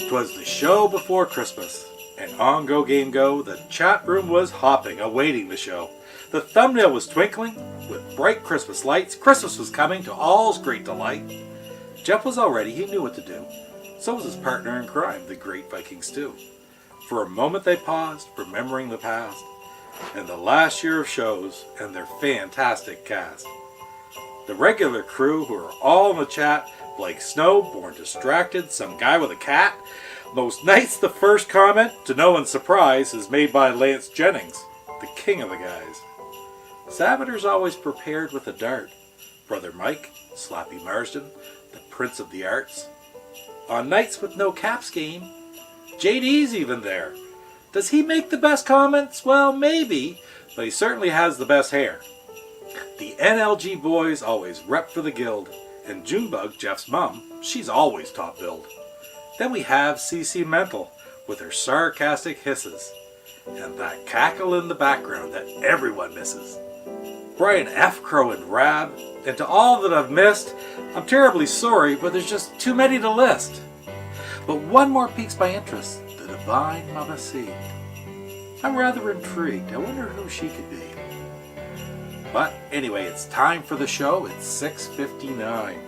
'Twas the show before Christmas, and on gogamego the chat room was hopping, awaiting the show. The thumbnail was twinkling with bright Christmas lights. Christmas was coming to all's great delight. Jeff was all ready, he knew what to do. So was his partner in crime, the great Viking Stew. For a moment they paused, remembering the past, and the last year of shows, and their fantastic cast. The regular crew, who are all in the chat, Blake Snow, born distracted, some guy with a cat. Most nights the first comment, to no one's surprise, is made by Lance Jennings, the king of the guys. Savitor's always prepared with a dart. Brother Mike, Slappy Marsden, the prince of the arts. On nights with no caps game, JD's even there. Does he make the best comments? Well, maybe, but he certainly has the best hair. The NLG boys always rep for the guild, and Junebug, Jeff's mom, she's always top billed. Then we have CC Mental with her sarcastic hisses, and that cackle in the background that everyone misses. Brian F. Crow and Rab, and to all that I've missed, I'm terribly sorry, but there's just too many to list. But one more piques my interest, the divine Mama C. I'm rather intrigued, I wonder who she could be. But anyway, it's time for the show. It's 6:59.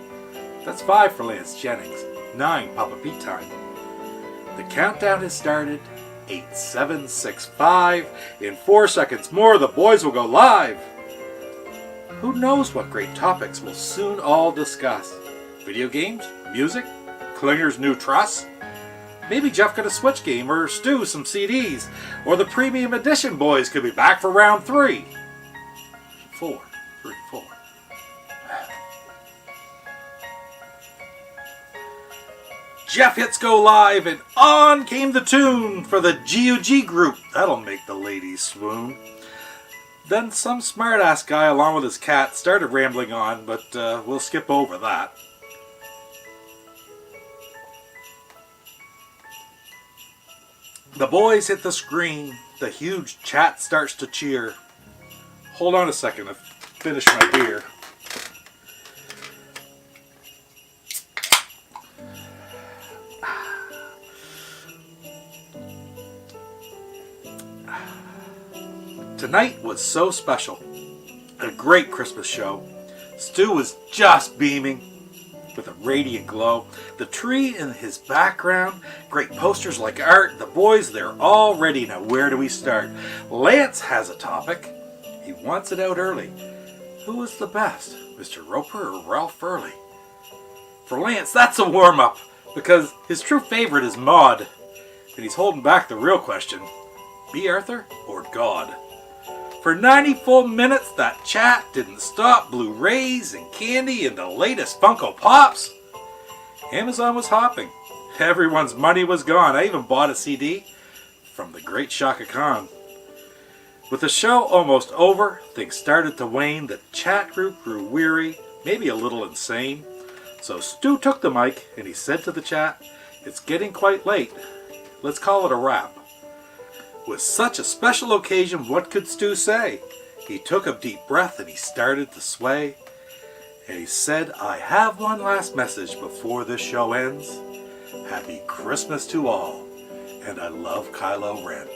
That's 5 for Lance Jennings, 9 Papa Pete time. The countdown has started. 8, 7, 6, 5. In 4 seconds more, the boys will go live. Who knows what great topics we'll soon all discuss? Video games? Music? Klinger's new truss? Maybe Jeff got a Switch game, or Stu some CDs, or the Premium Edition boys could be back for round 3. 4. Jeff hits go live, and on came the tune for the GUG group. That'll make the ladies swoon. Then some smart-ass guy along with his cat started rambling on, but we'll skip over that. The boys hit the screen. The huge chat starts to cheer. Hold on a second, I've finished my beer. Tonight was so special. A great Christmas show. Stu was just beaming with a radiant glow. The tree in his background, great posters like art. The boys, they're all ready. Now where do we start? Lance has a topic. He wants it out early. Who is the best, Mr. Roper or Ralph Furley? For Lance, that's a warm-up, because his true favorite is Maud, and he's holding back the real question, B. Arthur or God? For 90 full minutes, that chat didn't stop. Blu-rays and candy and the latest Funko Pops. Amazon was hopping. Everyone's money was gone. I even bought a CD from the great Shaka Khan. With the show almost over, things started to wane. The chat group grew weary, maybe a little insane. So Stu took the mic and he said to the chat, "It's getting quite late. Let's call it a wrap." With such a special occasion, what could Stu say? He took a deep breath and he started to sway. And he said, "I have one last message before this show ends. Happy Christmas to all, and I love Kylo Ren."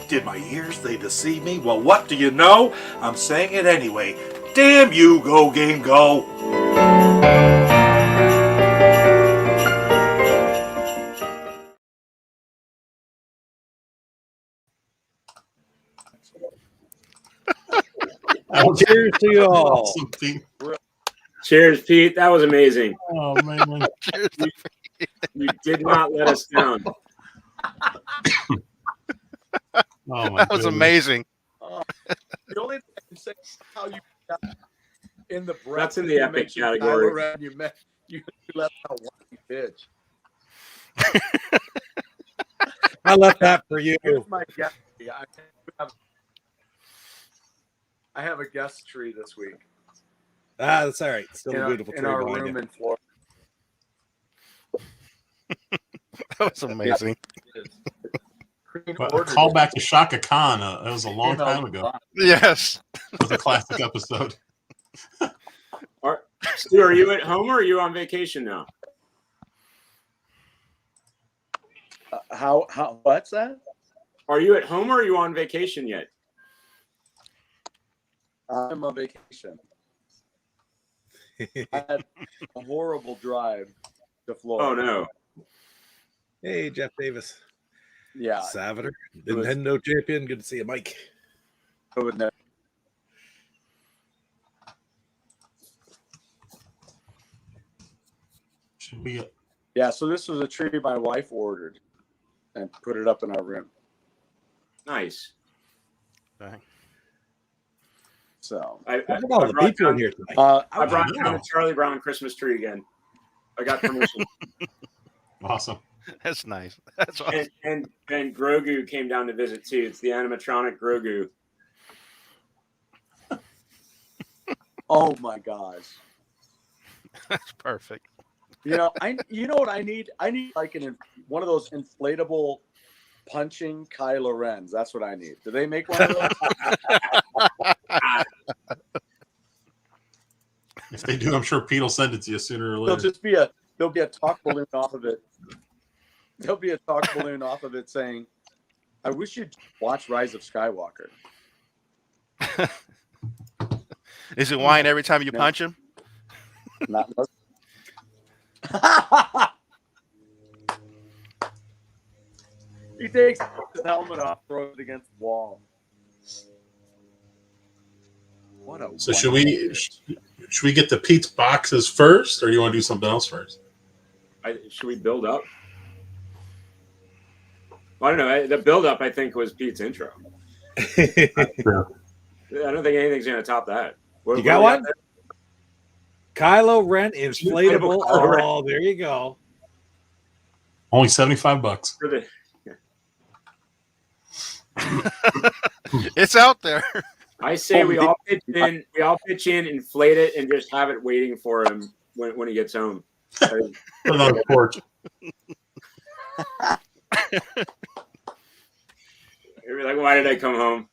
Did my ears, they deceive me? Well, what do you know? I'm saying it anyway. Damn you, Go Game Go! Cheers to you all. Cheers, Pete. That was amazing. Oh, man. You did not let us down. That was amazing. The only thing I can say is how you got in the breath. That's in the epic category. You left out one bitch. I left that for you. Here's my guest. I have a guest tree this week. That's all right. Still in a our, beautiful in tree our behind room you. in Florida. That was amazing. A callback to Shaka Khan. That was a long time ago. Yes. It was a classic episode. Stu, are you at home or are you on vacation now? How? What's that? Are you at home or are you on vacation yet? I'm on vacation. I had a horrible drive to Florida. Oh no. Hey, Jeff Davis. Yeah. Savater, It was- Nintendo champion. Good to see you, Mike. I would never. Should be Yeah, so this was a tree my wife ordered and put it up in our room. Nice. So I Look at all the brought people in down- here tonight. I brought know. down a Charlie Brown Christmas tree again. I got permission. awesome. That's nice. That's awesome. and Grogu came down to visit too. It's the animatronic Grogu. oh my gosh. That's perfect. You know what I need? I need like one of those inflatable punching Kylo Rens. That's what I need. Do they make one of those? If they do, I'm sure Pete will send it to you sooner or There'll later. be a talk balloon off of it. There'll be a talk balloon off of it saying, "I wish you'd watch Rise of Skywalker." Is it wine every time you No. punch him? Not he takes his helmet off, throws it against the wall. What a So should we get the Pete's boxes first, or do you want to do something else first? Should we build up? I don't know. The build up, I think, was Pete's intro. I don't think anything's going to top that. You got one? Kylo Ren inflatable. Kylo Ren. Oh, there you go. Only $75. For the, It's out there. I say we all pitch in. We all pitch in, inflate it, and just have it waiting for him when he gets home. Put it on the porch. You're like, why did I come home?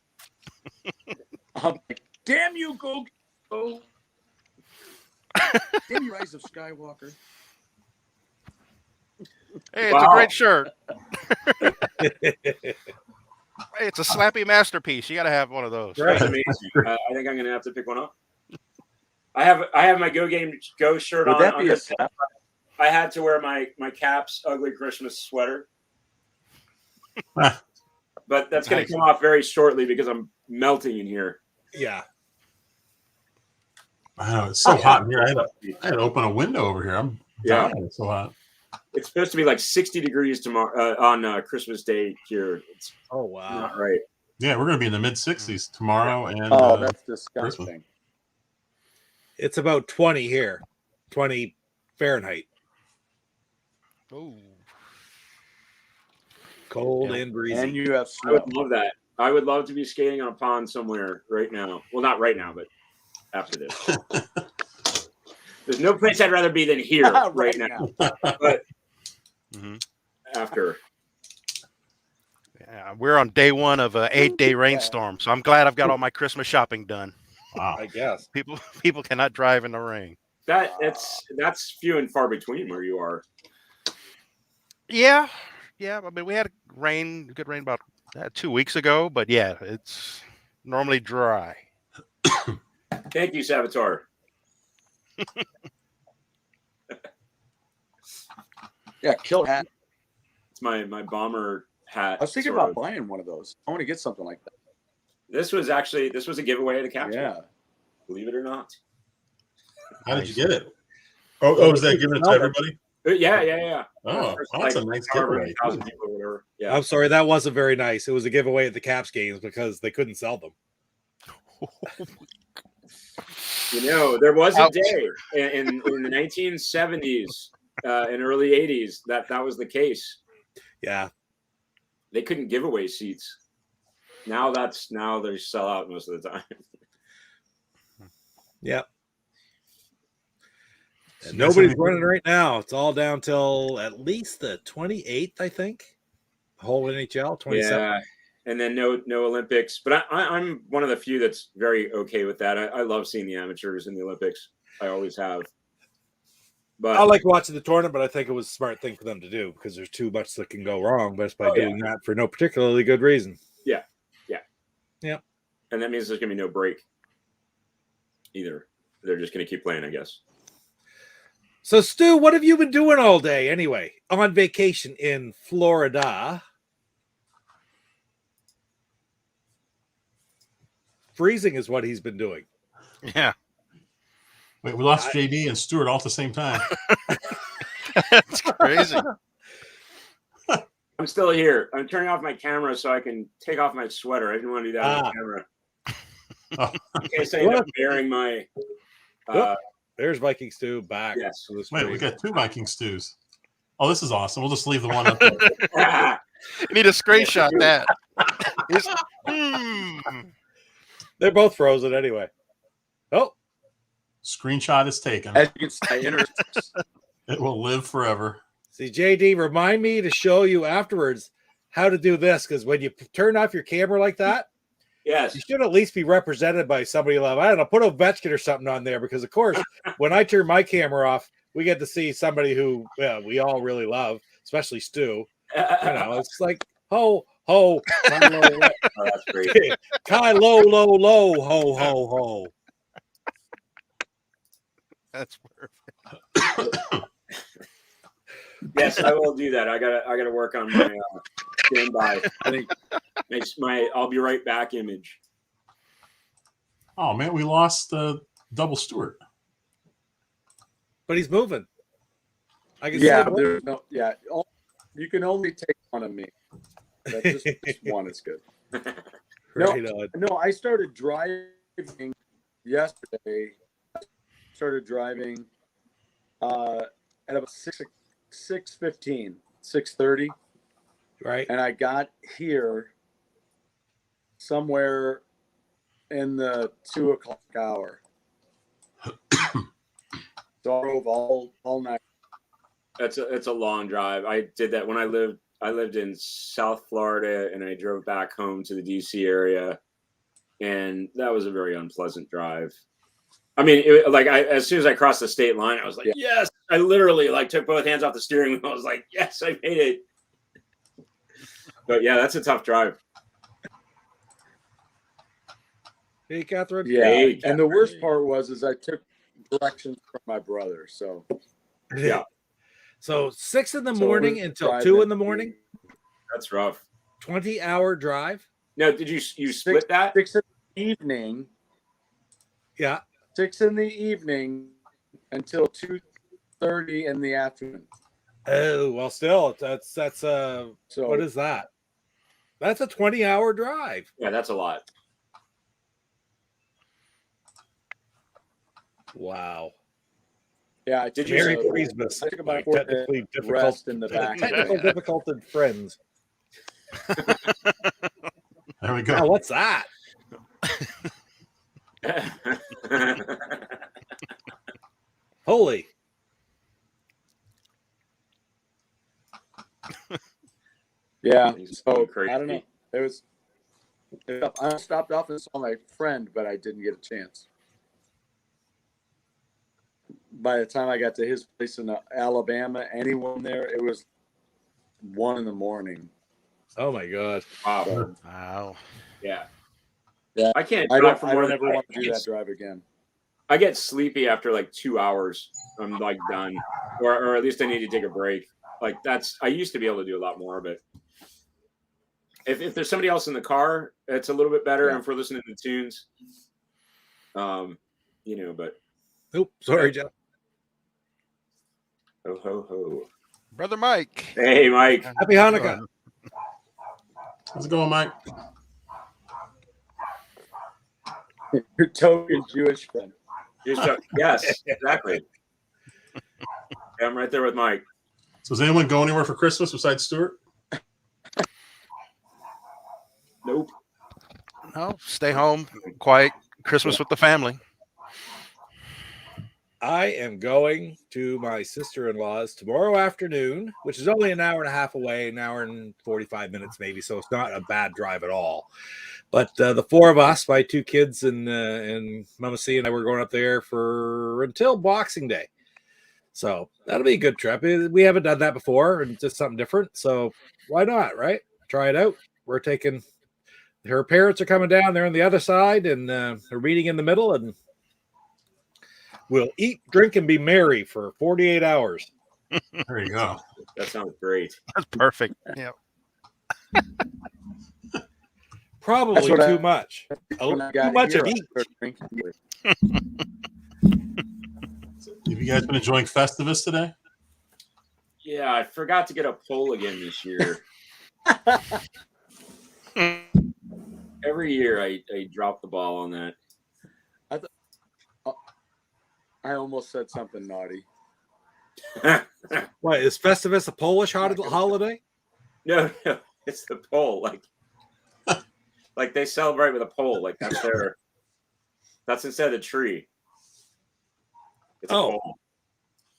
I'm like, damn you, go. Damn you, Rise of Skywalker. Hey, it's Wow. a great shirt. Hey, it's a slappy masterpiece. You got to have one of those. That's amazing. I think I'm going to have to pick one up. I have my Go shirt Would on. that be a under- slap? I had to wear my Caps ugly Christmas sweater, but that's going to come off very shortly because I'm melting in here. Yeah. Wow, it's so hot in here. I had to open a window over here. I'm Yeah. dying. It's so hot. It's supposed to be like 60 degrees tomorrow on Christmas Day here. It's Oh wow. not right. Yeah, we're going to be in the mid-60s tomorrow. And Oh, that's disgusting. It's about 20 here. 20 Fahrenheit. Ooh. Cold and breezy. And you have I snow. would love that. I would love to be skating on a pond somewhere right now. Well, not right now, but after this. There's no place I'd rather be than here right now. But after. Yeah, we're on day one of an 8-day rainstorm, so I'm glad I've got all my Christmas shopping done. wow. I guess. People cannot drive in the rain. That's few and far between where you are. Yeah. I mean, we had good rain about 2 weeks ago, but yeah, it's normally dry. Thank you, Savitar. Yeah, kill hat. It's my bomber hat. I was thinking sort about of. buying one of those. I want to get something like that. This was a giveaway at the capsule. Yeah. Believe it or not. How did you get it? Oh, is that given it to everybody? Yeah. Oh, First, that's a like, nice however giveaway. many thousand people or whatever. Yeah. I'm sorry, that wasn't very nice. It was a giveaway at the Caps games because they couldn't sell them. You know, there was a Ouch. day in the 1970s and early 80s that was the case. Yeah. They couldn't give away seats. Now they sell out most of the time. Yep. And nobody's running right now. It's all down till at least the 28th, I think. Whole NHL 27th. Yeah, and then no Olympics. But I'm one of the few that's very okay with that. I love seeing the amateurs in the Olympics. I always have. But I like watching the tournament, but I think it was a smart thing for them to do because there's too much that can go wrong just by doing that for no particularly good reason. Yeah. And that means there's going to be no break either. They're just going to keep playing, I guess. So, Stu, what have you been doing all day anyway? On vacation in Florida. Freezing is what he's been doing. Yeah. Wait, we lost JD and Stuart all at the same time. That's crazy. I'm still here. I'm turning off my camera so I can take off my sweater. I didn't want to do that on the camera. In case I end up bearing my... There's Viking Stu back. Yes. Wait, we got 2 Viking stews. Oh, this is awesome. We'll just leave the one up there. You need to screenshot that. They're both frozen anyway. Oh. Screenshot is taken. As you can see, It will live forever. See, JD, remind me to show you afterwards how to do this, because when you turn off your camera like that, Yes. you should at least be represented by somebody like, I don't know, put Ovechkin or something on there, because of course, when I turn my camera off, we get to see somebody who we all really love, especially Stu. You know, it's like, ho, ho, Kai, low, low. Oh, that's great. Kai, low, low, low, ho, ho, ho. That's perfect. Yes, I will do that. I gotta work on my standby. I think my "I'll be right back" image. Oh man, we lost double Stuart. But he's moving. I can yeah, see him. there's no, yeah. You can only take one of me. Just one is good. Right on. No, I started driving yesterday. Started driving at about 6:15, 6:30. Right. And I got here somewhere in the 2 o'clock hour. So I drove all night. It's a long drive. I did that when I lived in South Florida, and I drove back home to the DC area, and that was a very unpleasant drive. I mean, as soon as I crossed the state line, I was like, yes! I literally took both hands off the steering wheel. I was like, yes, I made it. But yeah, that's a tough drive. Hey, Catherine. Yeah, Hey, and the worst part was I took directions from my brother. So Yeah, So 6 in the So morning we're until driving. 2 in the morning, that's rough. 20-hour drive. Now, did you split that? 6 in the evening. Yeah. 6 in the evening until 2:30 in the afternoon. Oh, well, still, that's So what is that? That's a 20-hour drive. Yeah, that's a lot. Wow. yeah, I Did took you Merry a- Christmas. I took about my 4 technically days difficult, rest in the back. technical difficulty friends. There we go. Now, what's that? Holy. Yeah. He's So crazy. I don't know. I stopped off and saw my friend, but I didn't get a chance. By the time I got to his place in Alabama, anyone there, it was 1 in the morning. Oh, my God. Wow. Wow. Yeah. Yeah. I can't I drive don't for more than ever want to do that drive again. I get sleepy after 2 hours. I'm done, or at least I need to take a break. I used to be able to do a lot more, but if there's somebody else in the car, it's a little bit better. Yeah. And if we're listening to tunes, but Oop, sorry, Jeff. ho ho ho. Brother Mike. Hey, Mike. Happy Hanukkah. How's it going, Mike? Your token Jewish friend. Yes, exactly. Yeah, I'm right there with Mike. So does anyone go anywhere for Christmas besides Stuart? Nope. No, stay home, quiet Christmas with the family. I am going to my sister-in-law's tomorrow afternoon, which is only an hour and a half away, an hour and 45 minutes maybe, so it's not a bad drive at all. But the four of us, my two kids and Mama C and I, were going up there until Boxing Day. So that'll be a good trip. We haven't done that before, and just something different. So why not, right? Try it out. We're taking her parents are coming down. They're on the other side, and they're meeting in the middle, and we'll eat, drink, and be merry for 48 hours. There you go. That sounds great. That's perfect. Yeah. Probably what too much. When I Too got much here, of I each. started drinking. Have you guys been enjoying Festivus today? Yeah, I forgot to get a poll again this year. Every year I drop the ball on that. I almost said something naughty. What is Festivus a Polish holiday? No, it's the pole. Like they celebrate with a pole. Like that's instead of the tree. It's a pole.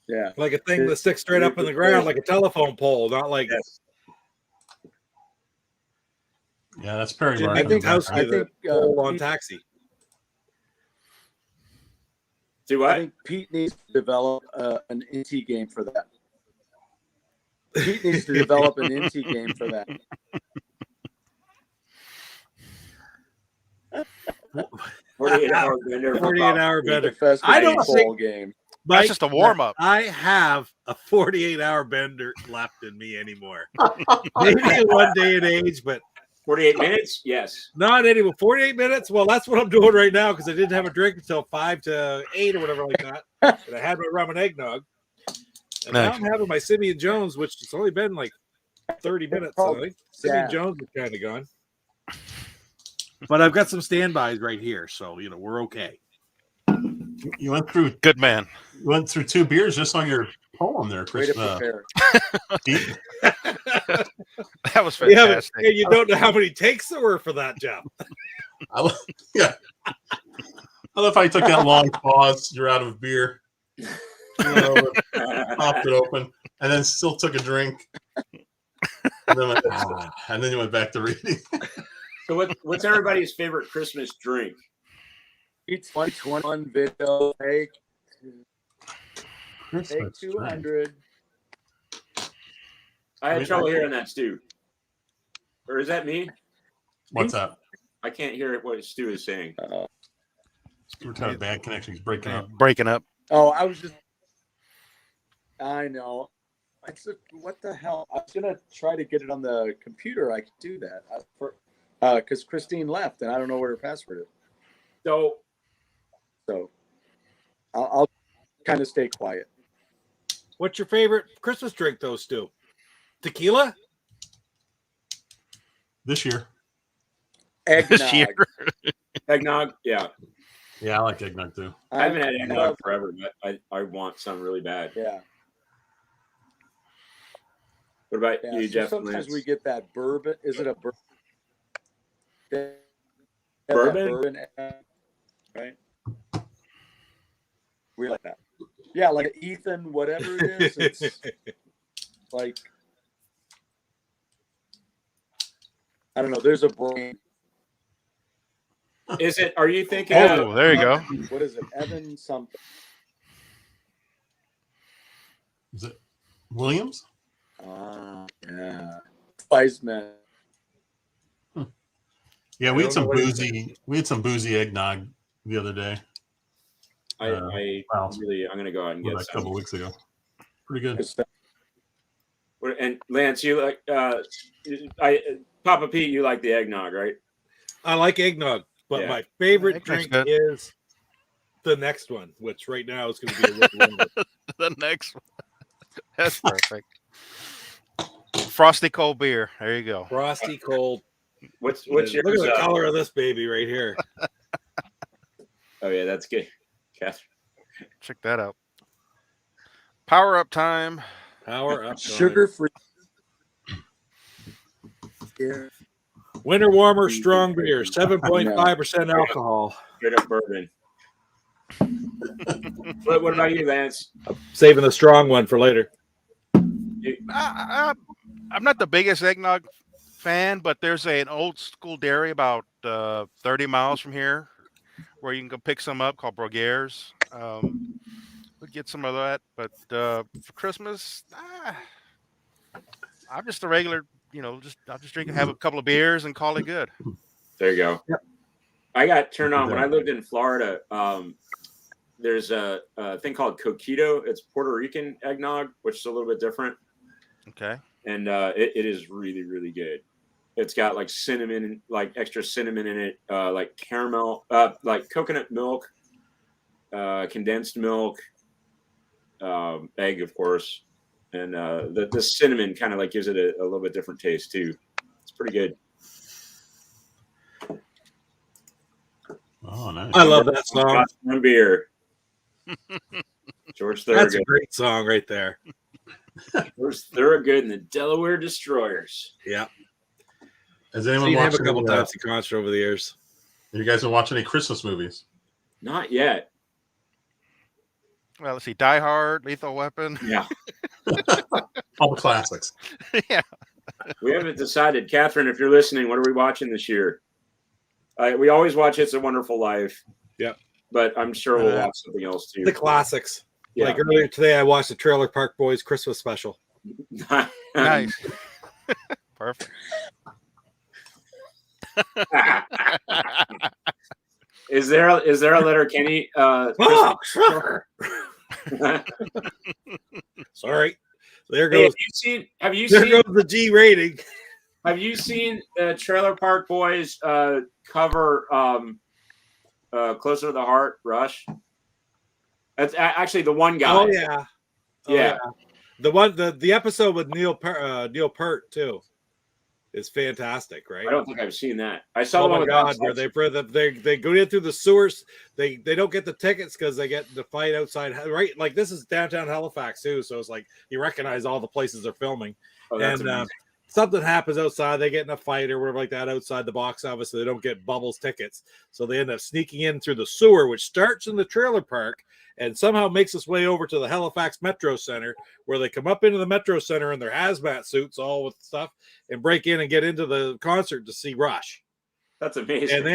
Yeah. Like a thing that sticks straight up in the ground, like a telephone pole, not like Yes. Yeah, that's Perry Jimmy Martin. Gutowski, the pole on Taxi. Do I what? think Pete needs to develop an NT game for that. Pete needs to develop an NT game for that. 48-hour bender. 48-hour bender. Festival I don't bowl think- game. That's just a warm-up. I have a 48-hour bender left in me anymore. Maybe in one day and age, but 48 minutes? Yes. not anymore. 48 minutes? Well, that's what I'm doing right now because I didn't have a drink until 5 to 8 or whatever like that. And I had my rum and eggnog. And now Nice. I'm having my Simeon Jones, which has only been like 30 minutes. So I think Simeon Jones is kind of gone. But I've got some standbys right here, so we're okay. You went through Good man. 2 beers just on your poem there, Way Chris. to prepare. Pete. That was Yeah, fantastic. but you don't know how many takes there were for that, Jeff. Yeah. I love how you took that long pause. You're out of beer. You went over, popped it open, and then still took a drink. And then you went back to reading. So what's everybody's favorite Christmas drink? Pete's 121 video. Take Christmas 200. I had trouble hearing that, Stu. Or is that me? What's up? I can't hear what Stu is saying. We're kind of bad connection. He's breaking up. Breaking up. Oh, I know. What the hell? I was gonna try to get it on the computer. I could do that because Christine left and I don't know what her password is. So I'll kind of stay quiet. What's your favorite Christmas drink, though, Stu? Tequila? This year. Eggnog. This year. eggnog, yeah. Yeah, I like eggnog too. I haven't had eggnog forever, but I want some really bad. Yeah. What about Yeah, you, so Jeff? sometimes Lance? we get that bourbon. Is it a bourbon? Bourbon? Right. We like that. Yeah, like Ethan, whatever it is. It's like, I don't know. There's a brand. Is it? Are you thinking? Oh, there you go. What is it? Evan something. Is it Williams? Yeah. Weissman. Yeah, I we had don't some know what it boozy. We had some boozy eggnog the other day. I'm Wow. gonna go out and A get couple some. weeks ago. Pretty good. And Lance, you like? Papa Pete, you like the eggnog, right? I like eggnog, but Yeah. my favorite Eggnog's drink good. is the next one, which right now is going to be a little longer. The next one. That's perfect. Frosty cold beer. There you go. Frosty cold. What's Look your? at the color of this baby right here. Oh yeah, that's good. Catherine. Check that out. Power up time. Power up. Sugar free. Yeah. Winter warmer strong beer, 7.5% alcohol. Straight up bourbon. What about you, Lance? Saving the strong one for later. I'm not the biggest eggnog fan, but there's an old school dairy about 30 miles from here where you can go pick some up called Broguieres. We'll get some of that. But for Christmas, I'm just a regular, I'll just drink and have a couple of beers and call it good. There you go. Yep. I got turned on when I lived in Florida. There's a thing called Coquito. It's Puerto Rican eggnog, which is a little bit different. Okay. And it is really, really good. It's got like cinnamon, like extra cinnamon in it, like caramel, like coconut milk, condensed milk, egg, of course. And the cinnamon kind of like gives it a little bit different taste too. It's pretty good. Oh, nice. I love that song. One beer. George That's a Thorogood. great song right there. George Thorogood and the Delaware Destroyers. Yeah. Has anyone Seen him a watched couple any, times in concert over the years. you guys been watching any Christmas movies? Not yet. Well, let's see. Die Hard, Lethal Weapon. Yeah. All the classics. Yeah. We haven't decided. Catherine, if you're listening, what are we watching this year? We always watch It's a Wonderful Life. Yep. But I'm sure we'll watch something else too. The classics. Yeah. Like earlier today, I watched the Trailer Park Boys Christmas special. Nice. Perfect. Is there a letter Kenny? Sorry. There Hey, goes. have you There seen goes the G rating. Have you seen the Trailer Park Boys cover Closer to the Heart, Rush? That's actually the one guy. Oh yeah. Oh, Yeah. The one the episode with Neil Peart too is fantastic, right? I don't think I've seen that. I saw Oh the one my with god, Alex where Hutchinson. they go in through the sewers. They don't get the tickets because they get the fight outside. Right, like this is downtown Halifax too, so it's like you recognize all the places they're filming. Oh, that's And amazing. something happens outside. They get in a fight or whatever like that outside the box office. So they don't get Bubbles tickets, so they end up sneaking in through the sewer, which starts in the trailer park and somehow makes its way over to the Halifax Metro Center, where they come up into the Metro Center in their hazmat suits, all with stuff, and break in and get into the concert to see Rush. That's amazing. And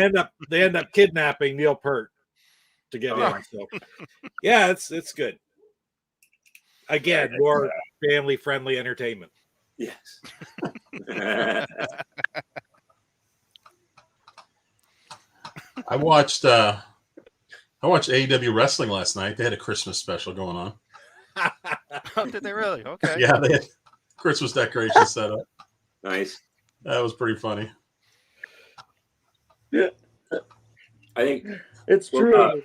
they end up kidnapping Neil Peart to get in. So yeah, it's good. Again, more family friendly entertainment. Yes. I watched AEW wrestling last night. They had a Christmas special going on. Oh, did they really? Okay. Yeah, they had Christmas decorations set up. Nice. That was pretty funny. Yeah, I think it's Well, true.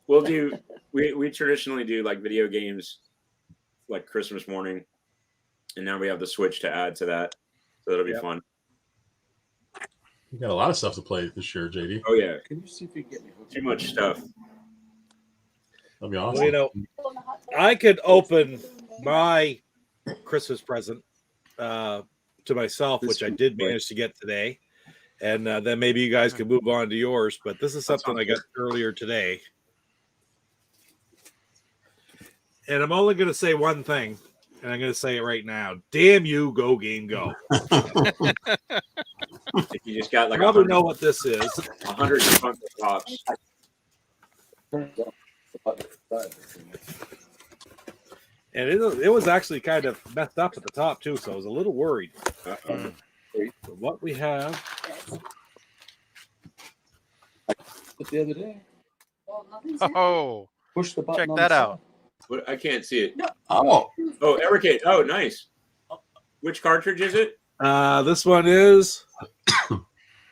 we'll do. We traditionally do like video games, like Christmas morning, and now we have the Switch to add to that, so that'll be fun. You got a lot of stuff to play this year, JD. Oh yeah, Can you see if you can get me hooked? too much stuff. That'll be awesome. Well, you know, I could open my Christmas present to myself, which I did manage to get today, and then maybe you guys can move on to yours. But this is something I got earlier today, and I'm only going to say one thing, and I'm going to say it right now. Damn you, Go Game Go! If you just got like I probably know what this is. 100 Funko Pops. And it was actually kind of messed up at the top too, so I was a little worried. Uh-oh. So what we have, The other day, Oh, push the button. check on that the out. What? I can't see it. Oh, Oh, Evercade. Oh, nice. Which cartridge is it? this one is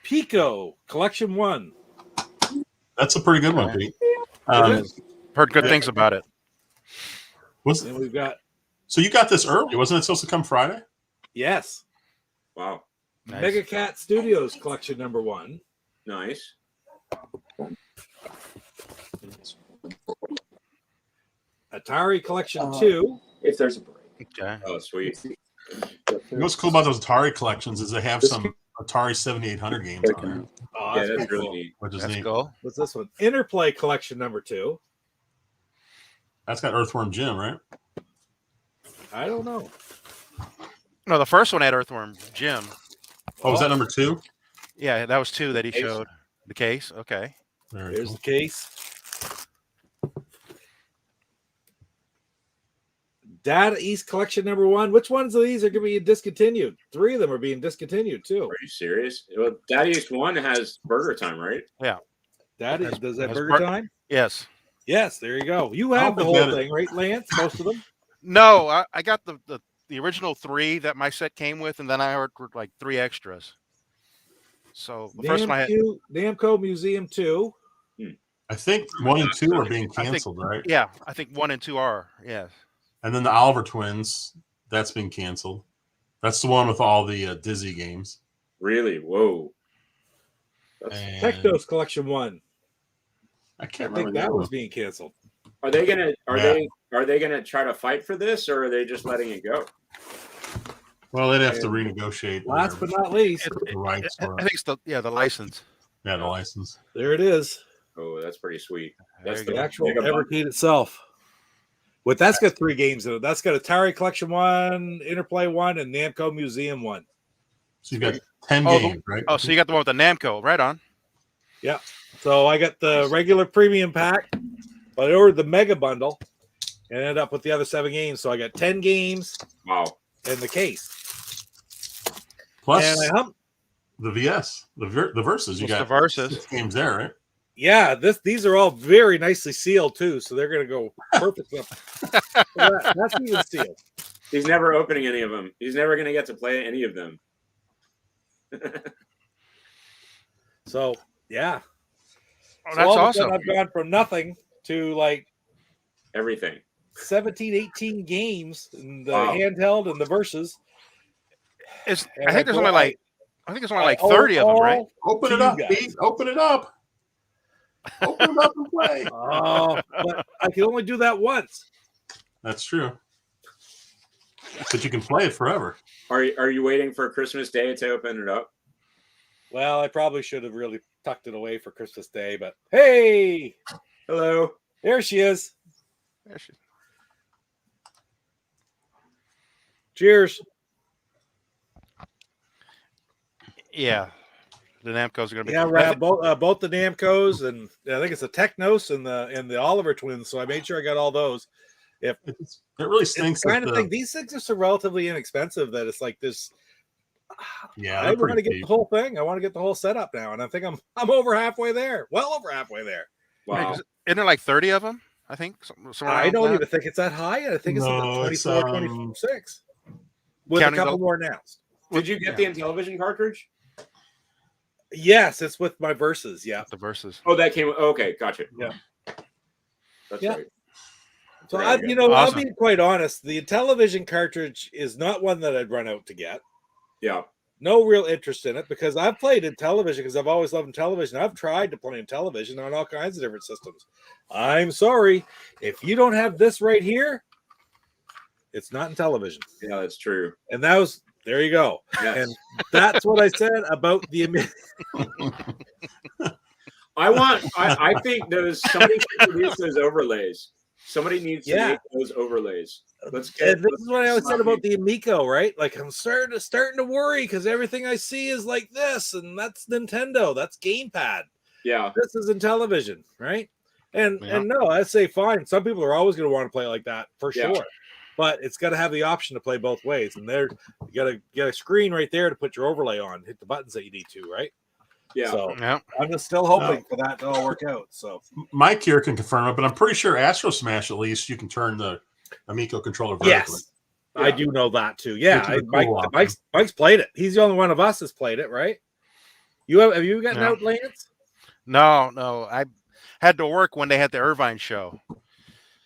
Pico Collection 1. that's a pretty good one, Pete. It is. Heard good things about it. And we've got So you got this early, wasn't it supposed to come Friday? yes, Wow, Nice. Mega Cat Studios Collection number 1. nice. Atari Collection 2. If there's a break. Okay. Oh, sweet. You know what's cool about those Atari collections is they have some Atari 7800 games on there, Oh, Yeah, that's that's pretty really cool. neat. which is That's neat. cool. What's this one? Interplay Collection number 2. That's got Earthworm Jim, right? I don't know. No, the first one had Earthworm Jim. Oh, was that number 2? Yeah, that was 2 that he Case. showed. The case. Okay. Very There's cool. the case. Data East Collection number 1. Which ones of these are going to be discontinued? 3 of them are being discontinued too. Are you serious? Well, Daddy East 1 has Burger Time, right? Data Has- does that has Burger Bur- Time? Yes. Yes, there you go. You I have don't the think whole that- thing, right, Lance? Most of them. No, I got the original 3 that my set came with, and then I ordered like 3 extras. So the first one I had, Namco Museum 2. I think 1 and 2 are being canceled, right? yeah, I think 1 and 2 are. Yes. And then the Oliver Twins, that's been canceled. That's the one with all the Dizzy games. Really? Whoa. That's, And Technos Collection 1. I I can't think remember that that was one. being canceled. are they gonna Yeah. are they gonna try to fight for this, or are they just letting it go? Well, they'd have to And renegotiate Last their- but not least, the rights I for think it's the license. the license. there it is. Oh, that's pretty sweet. There That's you The go. actual Mega bundle. Evercade itself. But that's got 3 games in it. That's got Atari Collection 1, Interplay 1, and Namco Museum 1. So you've got 10 Oh, games, right? Oh, so you got the one with the Namco, right on. So I got the regular premium pack, but I ordered the mega bundle and ended up with the other 7 games. So I got 10 games Wow. in the case. Plus And I humped. the VS, the verses. You Plus got the Versus. 6 games there, right? Yeah, these are all very nicely sealed too, so they're gonna go perfect. That's even sealed. He's never opening any of them. He's never gonna get to play any of them. So yeah, Oh, so that's all of a awesome. sudden I've gone from nothing to like Everything. 17, 18 games in the Wow. handheld and the verses. It's, And I think there's only like 30 of them, right? Open To it you up, guys. Pete. Open it up. Open it up and play. Oh, but I can only do that once. That's true. But you can play it forever. Are you waiting for Christmas Day to open it up? Well, I probably should have really tucked it away for Christmas Day, but hey, Hello. there she is. There she- Cheers. Yeah. The Namco's are going to be. Yeah, right. Both the Namcos and I think it's the Technos and the Oliver Twins. So I made sure I got all those. It really It's stinks. the kind that of the- thing. These things are so relatively inexpensive that it's like this. Yeah, I they're want to pretty get cheap. the whole thing. I want to get the whole setup now, and I think I'm over halfway there. Well over halfway there. Wow. Isn't there like 30 of them? I think. Somewhere I around don't that. even think it's that high. I think it's No, about it's, 24, 26. With a Counting couple the- more announced. Did you get the Intellivision cartridge? Yes, it's with my verses. Yeah. The Versus. Oh, that came. Okay, gotcha. Yeah. That's Yeah. right. So There I, you go. I'll Awesome. be quite honest. The Intellivision cartridge is not one that I'd run out to get. Yeah. No real interest in it because I've played in television because I've always loved television. I've tried to play in television on all kinds of different systems. I'm sorry. If you don't have this right here, it's not in television. Yeah, that's true. And that was, there you go. Yes. And that's what I said about the I think somebody should produce those overlays. Somebody needs to Yeah. make those overlays. Let's get. And this let's is what I always said slap about the Amico, right? Like I'm starting to worry because everything I see is like this, and that's Nintendo, that's gamepad. Yeah. This is in television, right? And Yeah. and no, I say fine. Some people are always going to want to play like that for Yeah. sure, but it's got to have the option to play both ways. And there, you got to get a screen right there to put your overlay on. Hit the buttons that you need to, right? Yeah. So Yeah. I'm just still hoping for that to all work out. So Mike here can confirm it, but I'm pretty sure Astro Smash, at least, you can turn the Amico controller vertically. yes, I Yeah. do know that too. Yeah, Which is a cool option. Mike's played it. He's the only one of us that's played it, right? Have you gotten No. out, Lance? No. I had to work when they had the Irvine show.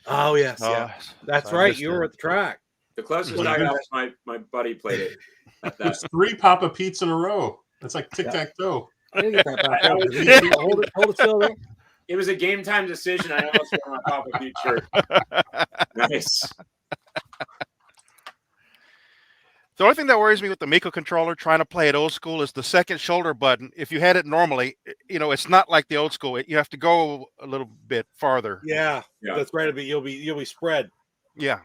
Oh yes, Oh, yeah, that's so I right. missed You it. were at the track. The closest What I do you got is my buddy played it at that. There's 3 Papa Pete's in a row. That's like tic-tac-toe. I didn't get that back I up. was- Hold it still there. It was a game time decision. I almost wore my Papa Pete shirt. Nice. The only thing that worries me with the Miko controller trying to play it old school is the second shoulder button. If you had it normally, it's not like the old school. You have to go a little bit farther. Yeah, Yeah. that's right. You'll be spread. Yeah.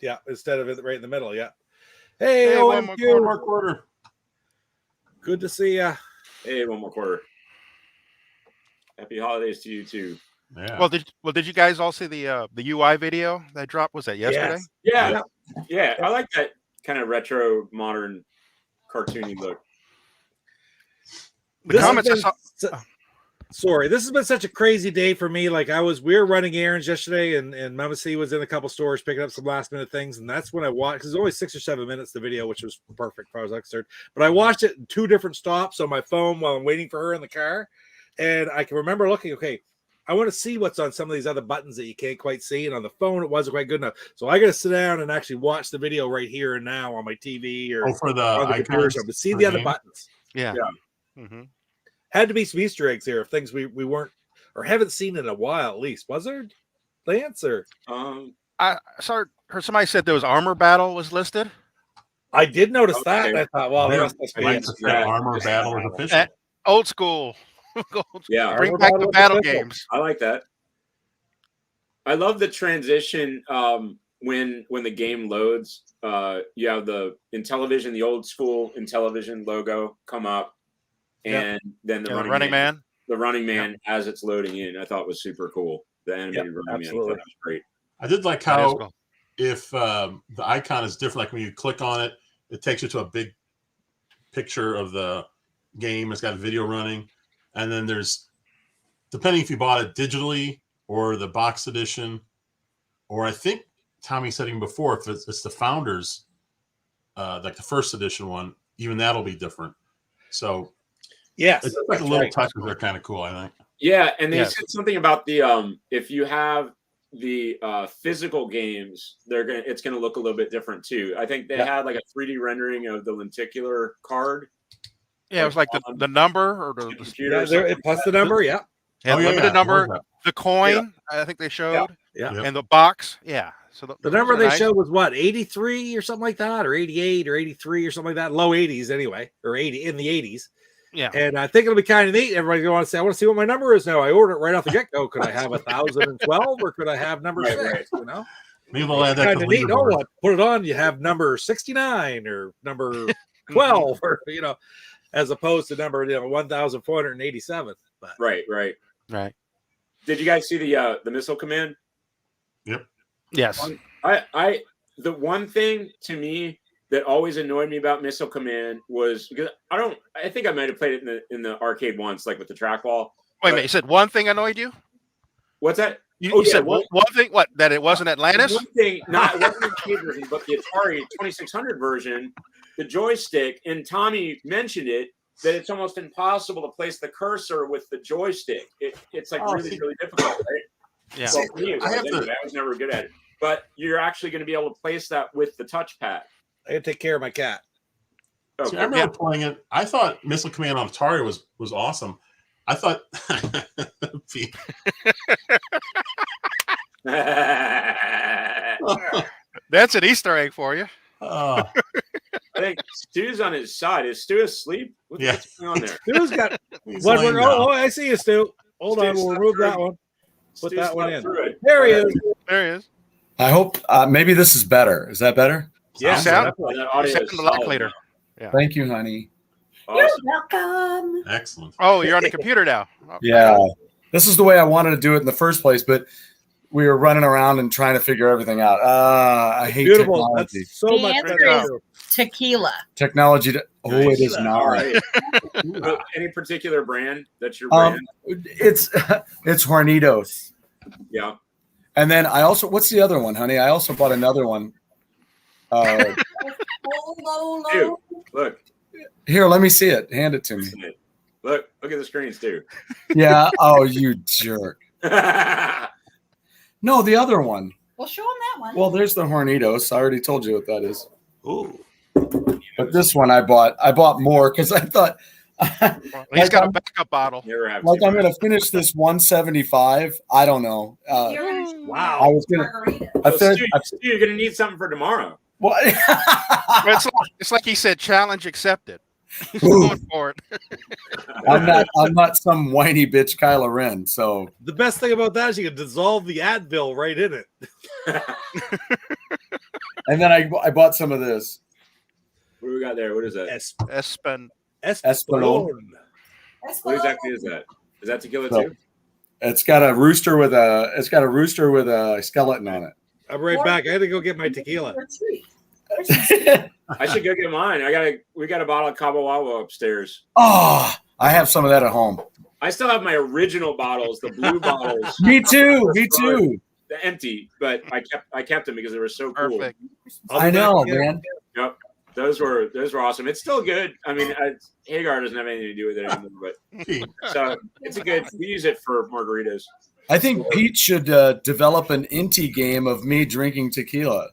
Yeah, instead of it right in the middle. Yeah. Hey, Hey, one OMQ. more One more quarter. Good to see ya. Hey, one more quarter. Happy holidays to you too. Yeah. Well, did you guys all see the UI video that dropped? Was that yesterday? Yeah. Yeah, yeah. I like that kind of retro, modern, cartoony look. The comments I has saw. been sorry, this has been such a crazy day for me. Like we were running errands yesterday, and Mama C was in a couple stores picking up some last minute things, and that's when I watched. Because it's only 6 or 7 minutes the video, which was perfect as far as I'm concerned. But I watched it in 2 different stops on my phone while I'm waiting for her in the car, and I can remember looking. Okay, I want to see what's on some of these other buttons that you can't quite see, and on the phone it wasn't quite good enough. So I got to sit down and actually watch the video right here and now on my TV or for the on the computer icons to see for the other game? buttons. Yeah. Yeah. Mm-hmm. Had to be some Easter eggs here of things we weren't or haven't seen in a while at least. Was there, Lance? Or I heard somebody said there was armor battle was listed. I did notice that. And Okay. I thought, well, they They're- must be like to say armor battle is official. Old school. Yeah. Bring Armor back battle the was battle official. games. I like that. I love the transition when the game loads. You have the Intellivision, the old school Intellivision logo come up, and then the Running Man. the Running Man as it's loading in. I thought was super cool. The animated Running Man. I absolutely. thought that was great. I did like That is how cool. if the icon is different, like when you click on it, it takes you to a big picture of the game. It's got video running, and then there's, depending if you bought it digitally or the box edition, or I think Tommy said even before, if it's the Founders, like the first edition one, even that'll be different. So Yes, it's like a that's little right. touches. They're kind of cool, I think. Yeah, and they Yes. said something about the if you have the physical games, it's gonna look a little bit different too. I think they had like a 3D rendering of the lenticular card. Yeah, it was like the number or the computer. Yeah, or something plus the number. Yeah, limited number, What was the coin. I think they showed, yeah. Yep. and the box. Yeah, so The those number are they nice. showed was what, 83 or something like that, or 88 or 83 or something like that. Low 80s anyway, or 80 in the 80s. Yeah, And I think it'll be kind of neat. Everybody's going to say, I want to see what my number is now. I ordered it right off the get go. Could I have 1012 or could I have number Right, 6? right. You know, Maybe they'll add that to kind the of neat. Oh, leaderboard. what? Put it on. You have number 69 or number 12, or as opposed to number 1,487. But Right. right. Did you guys see the missile command? Yes. The one thing to me that always annoyed me about Missile Command was because I think I might have played it in the arcade once, like with the trackball. Wait a minute. You said one thing annoyed you? What's that? You said one thing. What? That it wasn't Atlantis? One thing, it wasn't the arcade version, but the Atari 2600 version, the joystick, and Tommy mentioned it, that it's almost impossible to place the cursor with the joystick. It's like really difficult, right? Yeah. Well, for me, it was I have to- anyway. I was never good at it. But you're actually going to be able to place that with the touchpad. I got to take care of my cat. See, I remember playing it. I thought Missile Command on Atari was awesome. I thought That's an Easter egg for you. I think Stu's on his side. Is Stu asleep? What's going on there? Stu's got he's one. laying Oh, down. I see you, Stu. Hold on, Stu, we'll stop remove through that it. one. Put Stu that one slept in. through it. There he is. There he is. I hope maybe this is better. Is that better? Yeah, Sound- definitely. That audio Sound is a lot solid later. now. Thank you, honey. Awesome. Welcome. Excellent. Oh, you're on the computer now. Yeah, this is the way I wanted to do it in the first place, but we were running around and trying to figure everything out. I hate Beautiful. technology. That's so The much answer better. is- too. Tequila. Technology. It is All not. right. Any particular brand? That's your Um, brand? it's Hornitos. Yeah. And then I also, what's the other one, honey? I also bought another one. Stu, look. Here, let me see it. Hand it to me. Look at the screen, Stu. Yeah. Oh, you jerk. No, the other one. Well, show him that one. Well, there's the Hornitos. I already told you what that is. Ooh. But this one I bought more because I thought He's got a backup bottle. Never have like too I'm much. gonna finish this 175. I don't know. You're gonna Wow. I was gonna. margarita. I So, said, Stu, you're gonna need something for tomorrow. What? It's like he said, challenge accepted. He's going for it. I'm not some whiny bitch Kylo Ren. So The best thing about that is you can dissolve the Advil right in it. and then I bought some of this. What do we got there? What is that? Espen. Espolón. What exactly is that? Is that tequila So- too? It's got a rooster with a skeleton on it. I'm right back. I had to go get my tequila. I should go get mine. We got a bottle of Cabo Wabo upstairs. Oh, I have some of that at home. I still have my original bottles, the blue bottles. Me too. The empty, but I kept them because they were so cool. Perfect. I know, man. Yep. Those were awesome. It's still good. I mean, Hagar doesn't have anything to do with it anymore, but so it's a good. We use it for margaritas. I think Pete should develop an inti game of me drinking tequila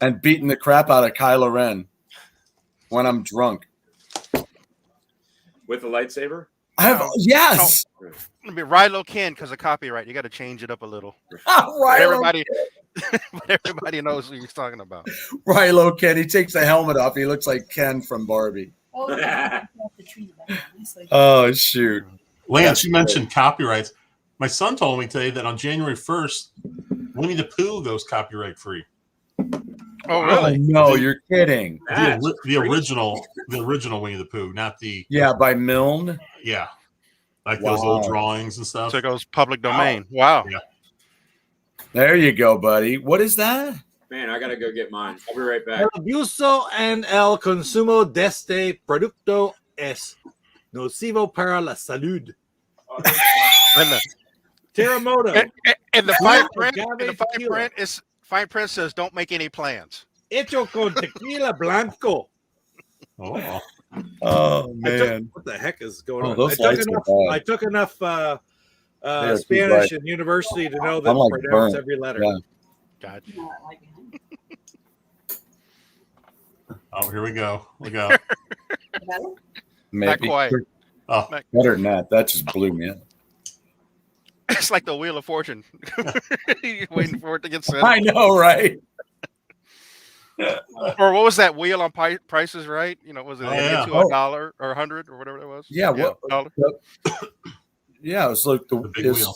and beating the crap out of Kylo Ren when I'm drunk. With a lightsaber. Yes. It'll be Rilo Ken because of copyright. You got to change it up a little. Rilo, Everybody knows who he's talking about. Rilo Ken. He takes the helmet off. He looks like Ken from Barbie. Oh shoot. Lance, you mentioned copyrights. My son told me today that on January 1st, Winnie the Pooh goes copyright free. Oh, really? Oh, no, you're kidding. The original Winnie the Pooh, not the by Milne. Like those old drawings and stuff. So it goes public domain. Wow. Yeah. There you go, buddy. What is that? Man, I gotta go get mine. I'll be right back. El abuso en el consumo de este producto es nocivo para la salud. Terremoto. And the fine print says don't make any plans. Hecho con tequila blanco. Oh man. What the heck is going on? Those lights are bad. I took enough They are too Spanish bright. in university to know that I'm like pronounce burnt. every letter. Yeah. Gotcha. Oh, here we go. Maybe. Not quite. Oh, better than that. That just blew me up. It's like the Wheel of Fortune. You're waiting for it to get set. I know, right? Or what was that wheel on Prices Right? You know, was it Oh, yeah. to $1 or $100 or whatever it was? Yeah. What? $1. Yeah, it was like the big wheel.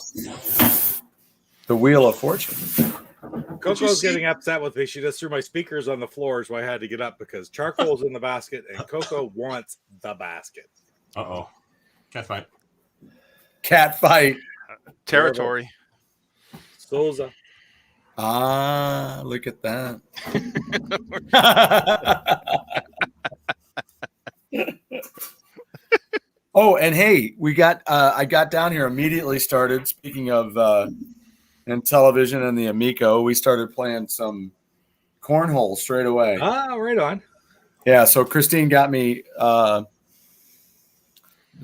The Wheel of Fortune. Coco's getting upset with me. She just threw my speakers on the floor, so I had to get up because charcoal's in the basket and Coco wants the basket. Uh-oh. Cat fight. Territory. Souza. Ah, look at that. Oh, and hey, we got I got down here immediately started. Speaking of in television and the Amico, we started playing some cornhole straight away. Ah, right on. Yeah, so Christine got me the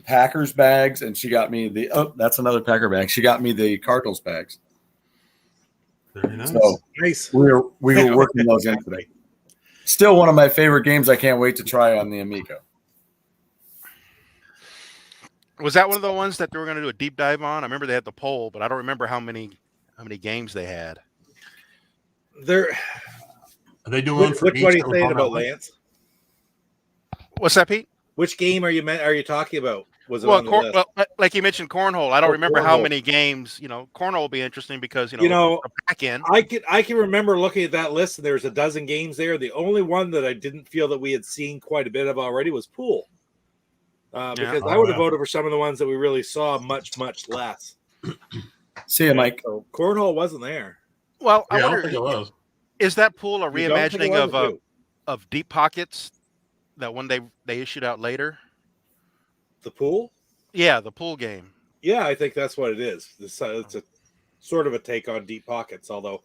Packers bags, and she got me that's another Packer bag. She got me the Cardinals bags. Very nice. So Nice. we were working those in today. Still one of my favorite games. I can't wait to try on the Amico. Was that one of the ones that they were going to do a deep dive on? I remember they had the poll, but I don't remember how many games they had. Are they doing one for which each? one are you that was saying on about that list? Lance? What's that, Pete? Which game are you talking about? Was it Well, on the list? like you mentioned cornhole. I don't remember how cornhole. many games. Cornhole will be interesting because the back end. I can remember looking at that list and there was a dozen games there. The only one that I didn't feel that we had seen quite a bit of already was pool. Because I would have voted for some of the ones that we really saw much less. See you, Mike. So cornhole wasn't there. Well, Yeah, I I don't wonder, think it was. is that pool a You don't think it reimagining was, of Deep Pockets, that one they issued out later? the pool? Yeah, the pool game. Yeah, I think that's what it is. It's a sort of a take on Deep Pockets, although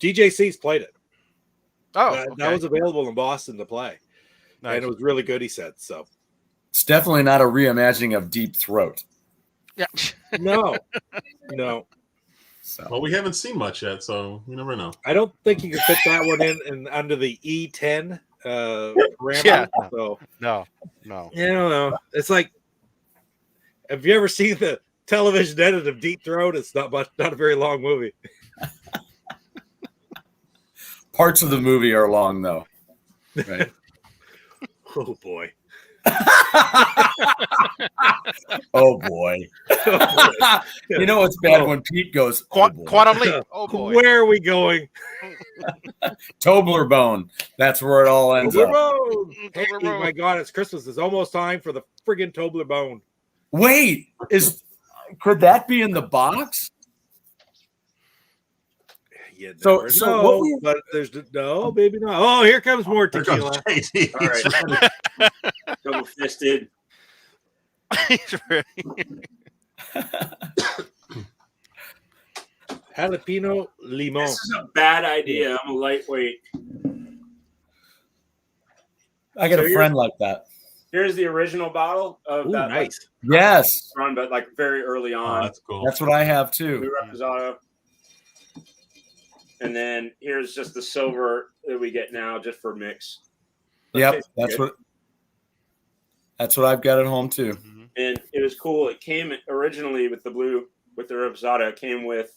DJC's played it. Oh, That was available in Boston to play. nice. And it was really good, he said. So It's definitely not a reimagining of Deep Throat. Yeah. no. So Well, we haven't seen much yet, so you never know. I don't think you can fit that one in under the E10 parameter. Yeah. So No. I don't know. It's like, have you ever seen the television edit of Deep Throat? It's not a very long movie. Parts of the movie are long though. Right. Oh boy. Oh boy. You know what's bad when Pete goes, oh boy. Quantum leap. Oh boy. Where are we going? Toblerone. That's where it all ends up. Toblerone. Hey, Toblerone. my God, it's Christmas. It's almost time for the friggin' Toblerone. Wait, could that be in the box? You So- never so know, what we- but there's no, maybe not. Oh, here comes more There comes tequila. JD. All right. Double fisted. He's ready. Jalapeno limon. This is a bad idea. I'm a lightweight. I got So a friend like that. Here's the original bottle of Ooh, that nice. Yes, run, but like very early Oh, on. that's cool. that's what I have Blue too. Reposado. And then here's just the silver that we get now just for mix. That Yep, tastes that's good. what I've got at home too. And it was cool. It came originally with the Reposado. It came with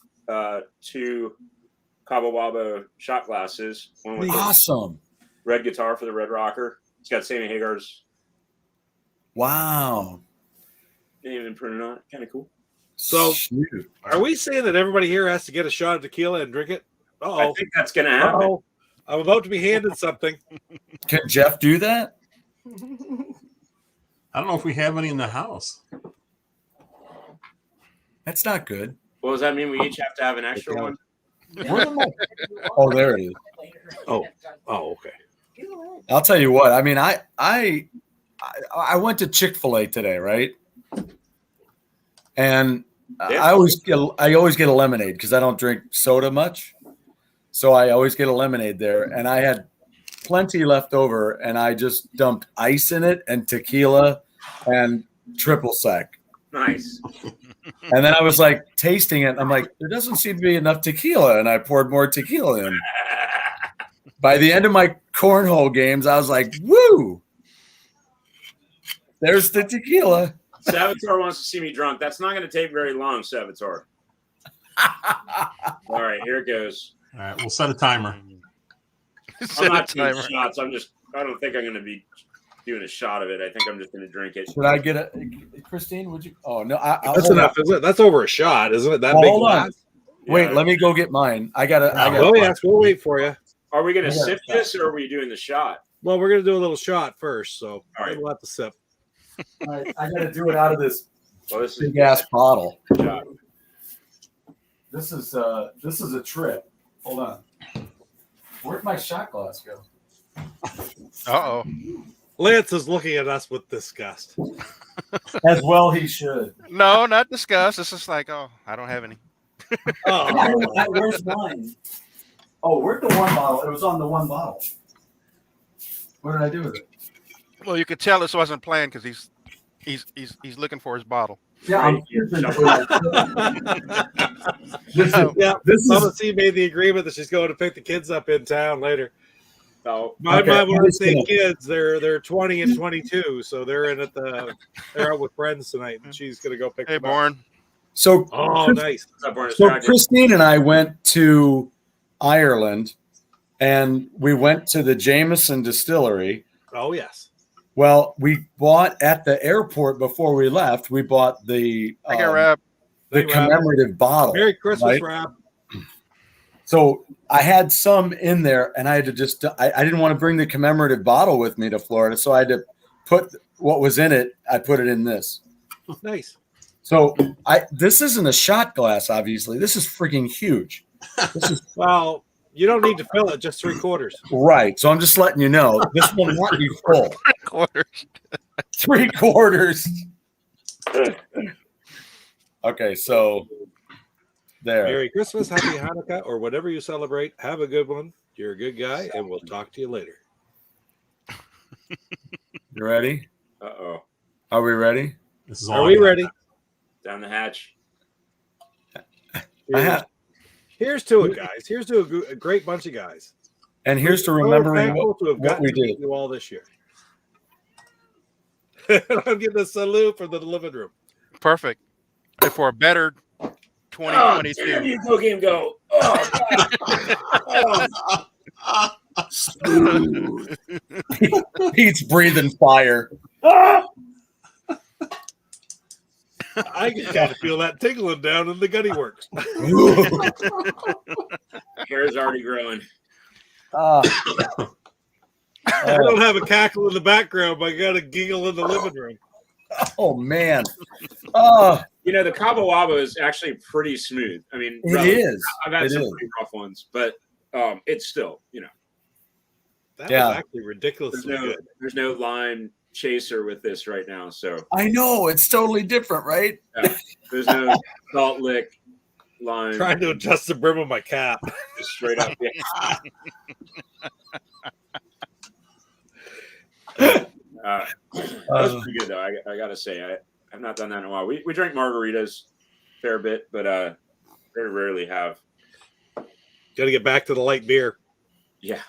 2 Cabo Wabo shot glasses. One with the Awesome. red guitar for the Red Rocker. It's got Sammy Hagar's Wow. name imprinted on it. Kind of cool. So- Shoot. Are we saying that everybody here has to get a shot of tequila and drink it? I Uh-oh. think that's going to happen. Uh-oh. I'm about to be handed something. Can Jeff do that? I don't know if we have any in the house. That's not good. What does that mean? We each have to have an extra one? Oh, there it is. Oh, okay. I'll tell you what. I mean, I went to Chick-fil-A today, right? And Yeah. I always get a lemonade because I don't drink soda much. So I always get a lemonade there, and I had plenty left over, and I just dumped ice in it and tequila and triple sec. Nice. And then I was like tasting it. And I'm like, there doesn't seem to be enough tequila, and I poured more tequila in. By the end of my cornhole games, I was like, woo! There's the tequila. Salvatore wants to see me drunk. That's not going to take very long, Salvatore. All right, here it goes. All right, we'll set a timer. I'm Set a not doing timer. shots. I don't think I'm going to be doing a shot of it. I think I'm just going to drink it. Should I get a Christine? Would you? Oh no, I'll That's hold enough, on. isn't it? That's over a shot, isn't it? That Well, big hold on. glass? Wait, Yeah. let me go get mine. I gotta. Oh, yes, we'll wait for you. Are we going to Yeah. sip this or are we doing the shot? Well, we're going to do a little shot first, so All right. we'll have to sip. I gotta do it out of this Well, this is big ass bottle. a shot. This is a trip. Hold on. Where'd my shot glass go? Uh-oh. Lance is looking at us with disgust. As well, he should. No, not discuss. It's just like, oh, I don't have any. Oh, Where's mine? Oh, where'd the one bottle? It was on the one bottle. What did I do with it? Well, you could tell this wasn't planned because he's looking for his bottle. Yeah, Right. this is yeah. this Mama is C made the agreement that she's going to pick the kids up in town later. So, My Okay, mom, when I'm I just say gonna- kids, they're 20 and 22, so they're they're out with friends tonight, and she's gonna go pick Hey, them up. Born. so. Oh, nice. what's up, Born So Distracted? Christine and I went to Ireland, and we went to the Jameson Distillery. Oh, yes. Well, we bought at the airport before we left. We bought the I got wrap. the Hey, Rob. commemorative bottle. Merry Christmas, right? Rob. So I had some in there, and I had to just I didn't want to bring the commemorative bottle with me to Florida, so I had to put what was in it. I put it in this. Nice. So this isn't a shot glass, obviously. This is freaking huge. This is Well, you don't need to fill it, just 3/4. right. So I'm just letting you know this will not be full. Quarters. 3/4. Okay, so there. Merry Christmas, Happy Hanukkah, or whatever you celebrate. Have a good one. You're a good guy, and we'll talk to you later. You ready? Uh-oh. Are we ready? This is Are all we I got. ready? Down the hatch. I have, Here's to it, guys. Here's to a great bunch of guys. and here's to We're remembering thankful what, to have what gotten we to did. do all this year. I'm getting a salute from the living room. Perfect. And for a better Oh, 2022. damn you, go game go. Oh, God. Smooth. Pete's breathing fire. I can kind of feel that tingling down in the gutty works. Hair's already growing. I don't have a cackle in the background, but I got a giggle in the living room. Oh man. You know, the Cabo Wabo is actually pretty smooth. I mean, It is. I've had It some is. pretty rough ones, but it's still, That Yeah. was actually ridiculously good. there's no lime chaser with this right now. So I know it's totally different, right? there's no salt lick line. Trying to adjust the brim of my cap. Just straight up. Yeah. That was pretty good though. I gotta say, I've not done that in a while. We drink margaritas a fair bit, but very rarely have. Got to get back to the light beer. Yeah.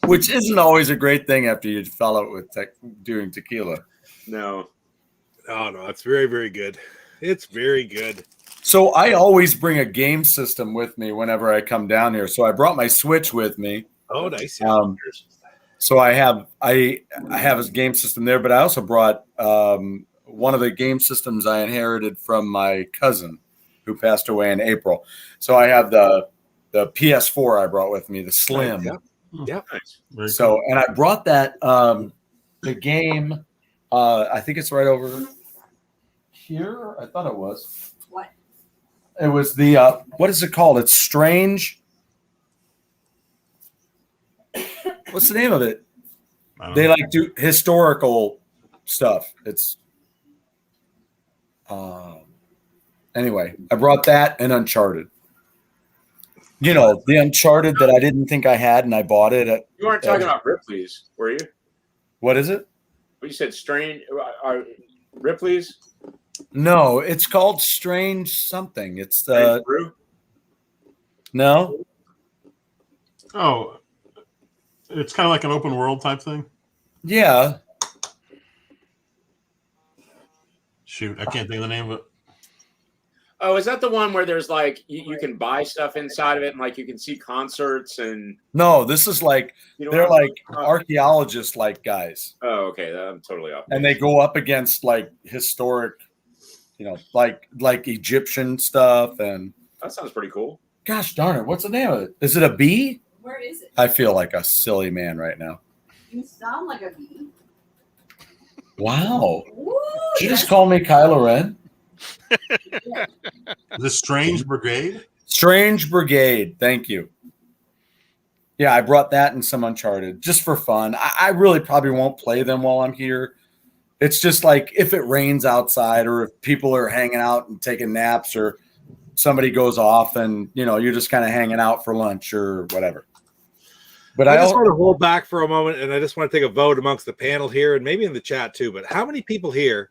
Which isn't always a great thing after you follow it with doing tequila. No. Oh no, it's very, very good. It's very good. So I always bring a game system with me whenever I come down here. So I brought my Switch with me. Oh, nice. So I have a game system there, but I also brought one of the game systems I inherited from my cousin who passed away in April. So I have the PS4 I brought with me, the Slim. Yep. Yep. Nice. So, and I brought that the game. I think it's right over here. I thought it was. What? It was the what is it called? It's Strange. What's the name of it? They like do historical stuff. It's anyway, I brought that and Uncharted. You know, the Uncharted that I didn't think I had and I bought it at. You weren't talking about Ripley's, were you? What is it? You said strange. Ripley's? No, it's called Strange something. It's Strange Brew? no. Oh, it's kind of like an open world type thing. Yeah. Shoot, I can't think of the name of it. Oh, is that the one where there's like you can buy stuff inside of it and like you can see concerts and No, this is like they're like archaeologists like guys. Oh, okay. I'm totally off. And they go up against like historic, you know, like Egyptian stuff and That sounds pretty cool. gosh darn it, what's the name of it? Is it a bee? Where is it? I feel like a silly man right now. You sound like a bee. Wow. Ooh, Did you just call me Kylo Ren? The Strange Brigade? Strange Brigade. Thank you. Yeah, I brought that and some Uncharted just for fun. I really probably won't play them while I'm here. It's just like if it rains outside or if people are hanging out and taking naps or somebody goes off and, you know, you're just kind of hanging out for lunch or whatever. But I just want to hold back for a moment, and I just want to take a vote amongst the panel here and maybe in the chat too. But how many people here,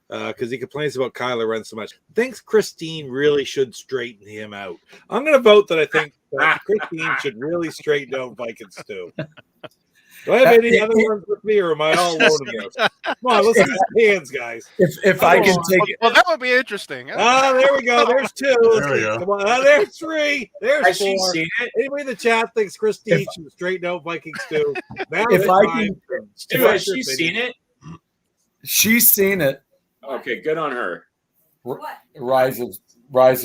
because he complains about Kylo Ren so much, thinks Christine really should straighten him out? I'm going to vote that I think that Christine should really straighten out Viking Stew. Do I have any other ones with me, or am I all alone in those? Come on, let's see some hands, guys. If I can take it. Well, that would be interesting. There we go. There's two. There we go. Come on. There's three. There's Has she four. seen it? Anybody in the chat thinks Christine should straighten out Viking Stew? Now If it's I time. Stu, has she seen it? She's seen it. Okay, good on her. What? Rise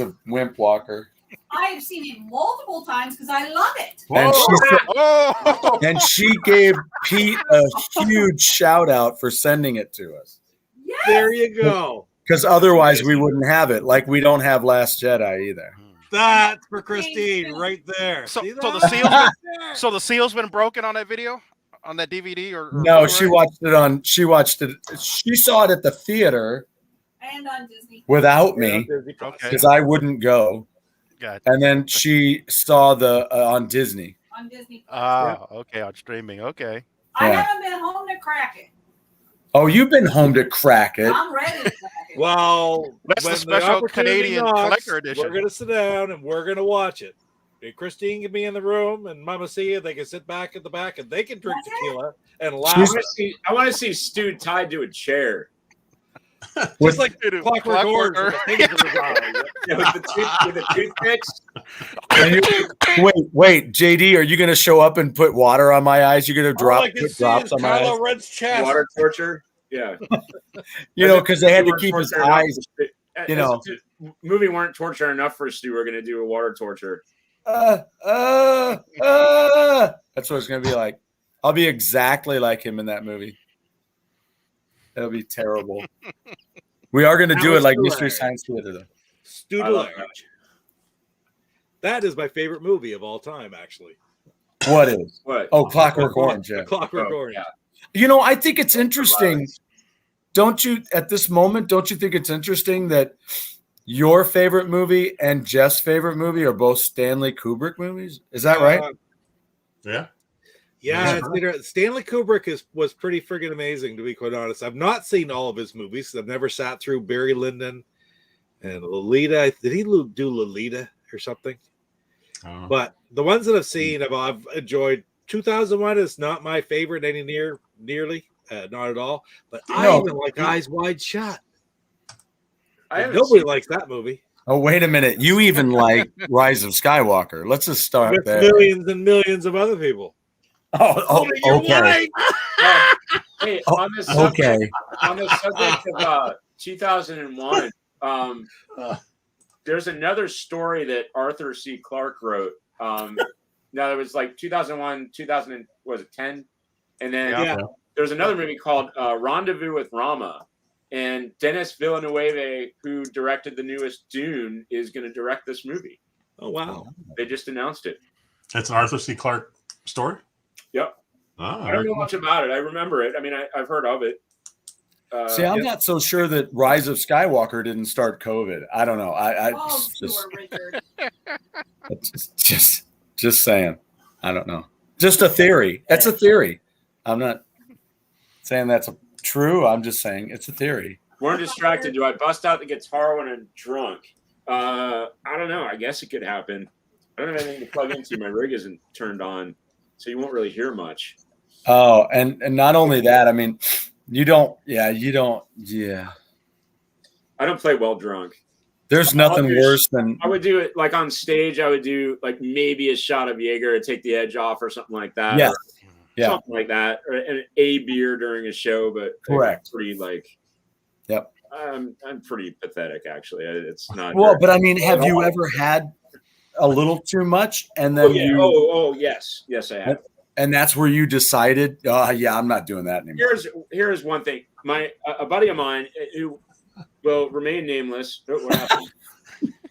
of Wimp Walker. I've seen it multiple times because I love it. And she said, Oh, and she gave Pete a huge shout out for sending it to us. Yes. There you go. Because otherwise we wouldn't have it. Like we don't have Last Jedi either. That's for Christine right there. so, See so the that? seal's been, so the seal's been broken on that video, on that DVD or No, she Blu-ray? watched it. She saw it at the theater And on Disney. without me Okay. because I wouldn't go. Gotcha. And then she saw the on Disney. On Disney. Okay, on streaming. Okay. I Yeah. haven't been home to crack it. Oh, you've been home to crack it. I'm ready to crack it. Well, That's the when special opportunity Canadian knocks, collector edition. We're gonna sit down and we're gonna watch it. And Christine can be in the room, and Mama Sia, they can sit back at the back, and they can drink That's it. tequila and I laugh. want to see Stu tied to a chair. Just like Dude, Clockwork Orange. Orange. with the fingers on it. Yeah, with the toothpicks. Wait, JD, are you going to show up and put water on my eyes? You're going to All I can put see drops is on my eyes? Kylo Ren's chest. Water torture. Yeah. You know, because they had to Weren't keep his torture enough eyes. for Stu. you know. As if the movie weren't torture enough for Stu, we're gonna do a water torture. That's what it's going to be like. I'll be exactly like him in that movie. It'll be terrible. We are going to do it like Mystery Science Theater, though. Stu I love Delage. That is my favorite movie of all time, actually. What is? What? Oh, Clockwork Orange. Yeah. Clockwork Oh, Orange. yeah. You know, I think it's interesting. Don't you, at this moment, don't you think it's interesting that your favorite movie and Jeff's favorite movie are both Stanley Kubrick movies? Is that right? Yeah. Yeah, it's been, Stanley Kubrick was pretty friggin' amazing, to be quite honest. I've not seen all of his movies. I've never sat through Barry Lyndon and Lolita. Did he do Lolita or something? Oh. But the ones that I've seen, I've enjoyed. 2001 is not my favorite nearly, not at all. But I even like Eyes Wide Shut. Nobody likes that movie. Oh, wait a minute. You even like Rise of Skywalker. Let's just start With there. millions and millions of other people. Okay. Hey, on the subject, Okay. on the subject of 2001, there's another story that Arthur C. Clarke wrote. Now it was like 2001, 2010, and then there's another movie called Rendezvous with Rama, and Denis Villeneuve, who directed the newest Dune, is going to direct this movie. Oh wow! They just announced it. That's an Arthur C. Clarke story? Yep. Oh, I don't know much about it. I remember it. I mean, I've heard of it. See, I'm not so sure that Rise of Skywalker didn't start COVID. I don't know. Just saying. I don't know. Just a theory. That's a theory. I'm not saying that's true. I'm just saying it's a theory. We're distracted. Do I bust out the guitar when I'm drunk? I don't know. I guess it could happen. I don't have anything to plug into. My rig isn't turned on, so you won't really hear much. Oh, and not only that, I mean, you don't. I don't play well drunk. There's nothing worse than. I would do it like on stage. I would do like maybe a shot of Jaeger to take the edge off or something like that. Yeah. Something like that. Or a beer during a show, but correct. Pretty like. Yep. I'm pretty pathetic, actually. It's not. Well, but I mean, have you ever had a little too much and then yes, I have. And that's where you decided, I'm not doing that anymore. Here's one thing. A buddy of mine who will remain nameless. What happened?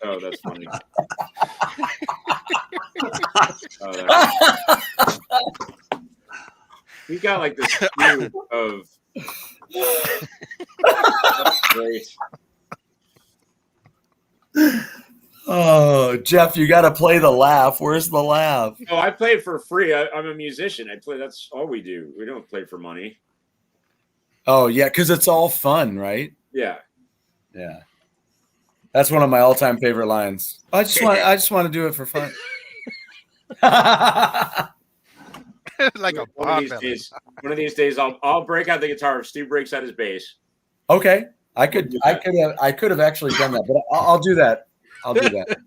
Oh, that's funny. We got like this view of. That's great. Oh, Jeff, you got to play the laugh. Where's the laugh? Oh, I play for free. I'm a musician. I play. That's all we do. We don't play for money. Oh, yeah, because it's all fun, right? Yeah. Yeah. That's one of my all-time favorite lines. I just want to do it for fun. Like a one of these days, I'll break out the guitar if Steve breaks out his bass. Okay, I could have actually done that, but I'll do that. I'll do that.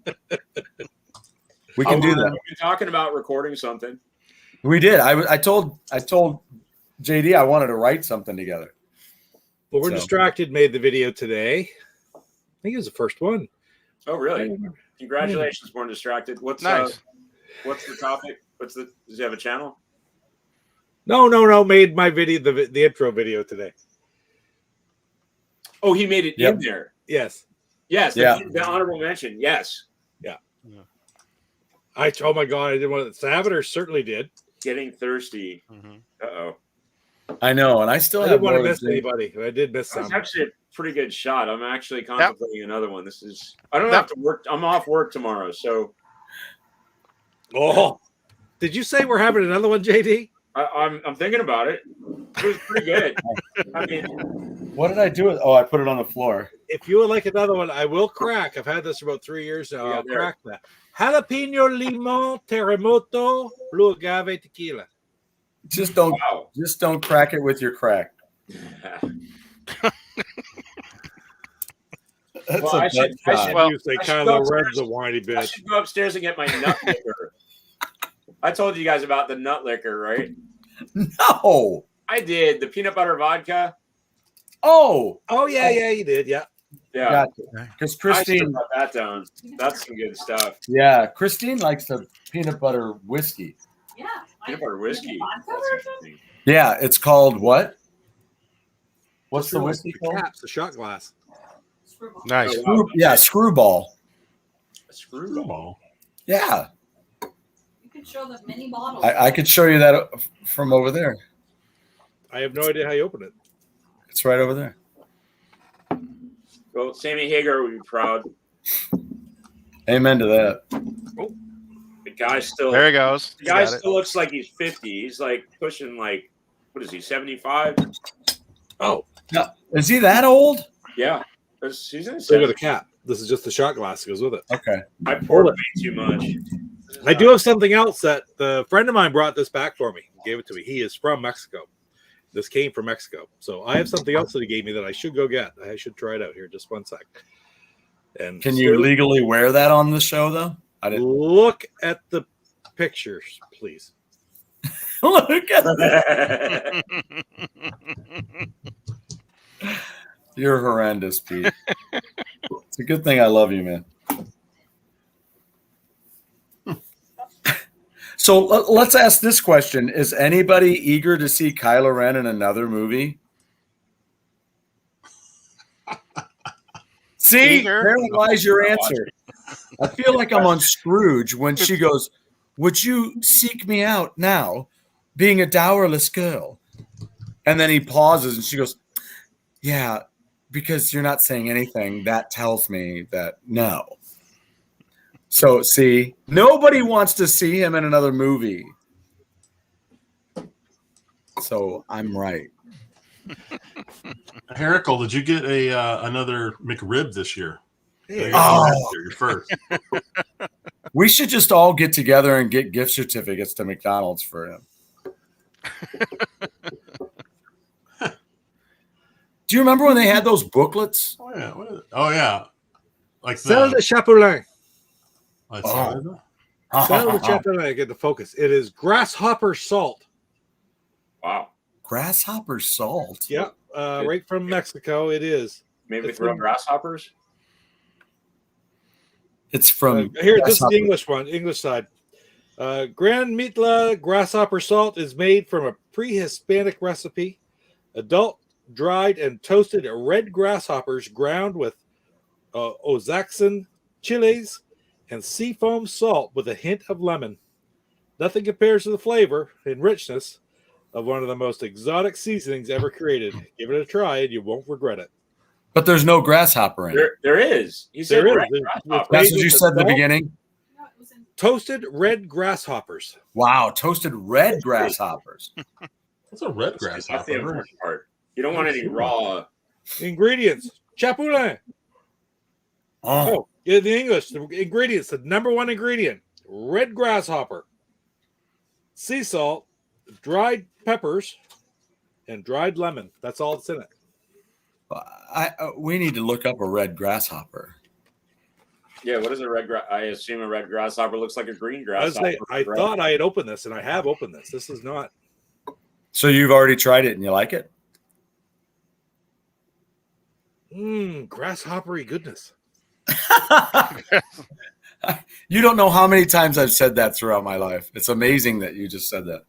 We can do that. We've been talking about recording something. We did. I told JD I wanted to write something together. Well, we're distracted. Made the video today. I think it was the first one. Oh, really? Congratulations, Born Distracted. What's nice? What's the topic? Does he have a channel? No. Made my video, the intro video today. Oh, he made it in there. Yes. Yes. Yeah. The honorable mention. Yes. Yeah. Oh my God! I did one. Saboteur certainly did. Getting thirsty. Mm-hmm. Uh-oh. I know, and I still didn't want to miss anybody. I did miss some. That's actually a pretty good shot. I'm actually contemplating another one. I don't have to work. I'm off work tomorrow, so. Oh, did you say we're having another one, JD? I'm thinking about it. It was pretty good. I mean, what did I do? I put it on the floor. If you would like another one, I will crack. I've had this for about 3 years now. I'll crack that. Jalapeno limon terremoto blue agave tequila. Just don't crack it with your crack. That's Well, a I should- butt I shot. should- You say I should Kylo go Ren's a whiny I bitch. should go upstairs and get my nut liquor. I told you guys about the nut liquor, right? No. I did. The peanut butter vodka. Oh, Oh yeah, you did. Yeah. Yeah. gotcha. Because I should Christine, have that down. That's some good stuff. yeah, Christine likes the peanut butter whiskey. Yeah. Peanut butter whiskey. Vodka That's version? interesting. Yeah, it's called what? What's the Screw- whiskey the called? caps, the shot glass. Screwball. Nice. Oh, wow. Yeah, screwball. Screwball. Yeah, You can show the mini bottles. I could show you that from over there. I have no idea how you open it. It's right over there. Well, Sammy Hagar would be proud. Amen to that. The guy still. There he goes. The guy Got it. still looks like he's 50. He's like pushing like, what is he, 75? Oh, Is he that old? Yeah. He's in his look at the 70s. cap. This is just the shot glass that goes with it. Okay. I poured way too much. I do have something else that the friend of mine brought this back for me. He gave it to me. He is from Mexico. This came from Mexico. So I have something else that he gave me that I should go get. I should try it out here. Just one sec. And Can you legally wear that on the show though? I didn't look at the pictures, please? look at that. You're horrendous, Pete. It's a good thing I love you, man. So let's ask this question. Is anybody eager to see Kylo Ren in another movie? See, Eager. there lies your answer. I feel like I'm on Scrooge when she goes, "Would you seek me out now, being a dowerless girl?" And then he pauses and she goes, "Yeah, because you're not saying anything. That tells me that no." So, see, nobody wants to see him in another movie. So I'm right. Herrickle, did you get another McRib this year? Oh. Your first. We should just all get together and get gift certificates to McDonald's for him. Do you remember when they had those booklets? Oh yeah. What is it? Oh yeah. Like Sal de Chapulin. Let's Oh. Sal de Chapulin. Get the focus. It is Grasshopper Salt. Wow. Grasshopper Salt. Yeah, right from Mexico. It is. Maybe It's throw from- grasshoppers? It's from Here, this is Grasshopper. the English one, English side. Grand Meatloaf Grasshopper Salt is made from a pre-Hispanic recipe. Adult, dried, and toasted red grasshoppers ground with Oaxacan chiles and seafoam salt with a hint of lemon. Nothing compares to the flavor and richness of one of the most exotic seasonings ever created. Give it a try and you won't regret it. But there's no grasshopper in it. There is. You said There is. red There's- grasshopper. That's made what you with said at the adult beginning. No, it was in Toasted red grasshoppers. Wow, toasted red grasshoppers. That's a red That's the grasshopper. important part. You don't want any raw. Ingredients. Chapulin. Oh, Oh, in the English, the ingredients, the number one ingredient, red grasshopper, sea salt, dried peppers, and dried lemon. That's all that's in it. we need to look up a red grasshopper. Yeah, what is a red I assume a red grasshopper looks like a green I was grasshopper. saying, I thought I had opened this, and I have opened this. This is not. So you've already tried it and you like it? Grasshoppery goodness. You don't know how many times I've said that throughout my life. It's amazing that you just said that.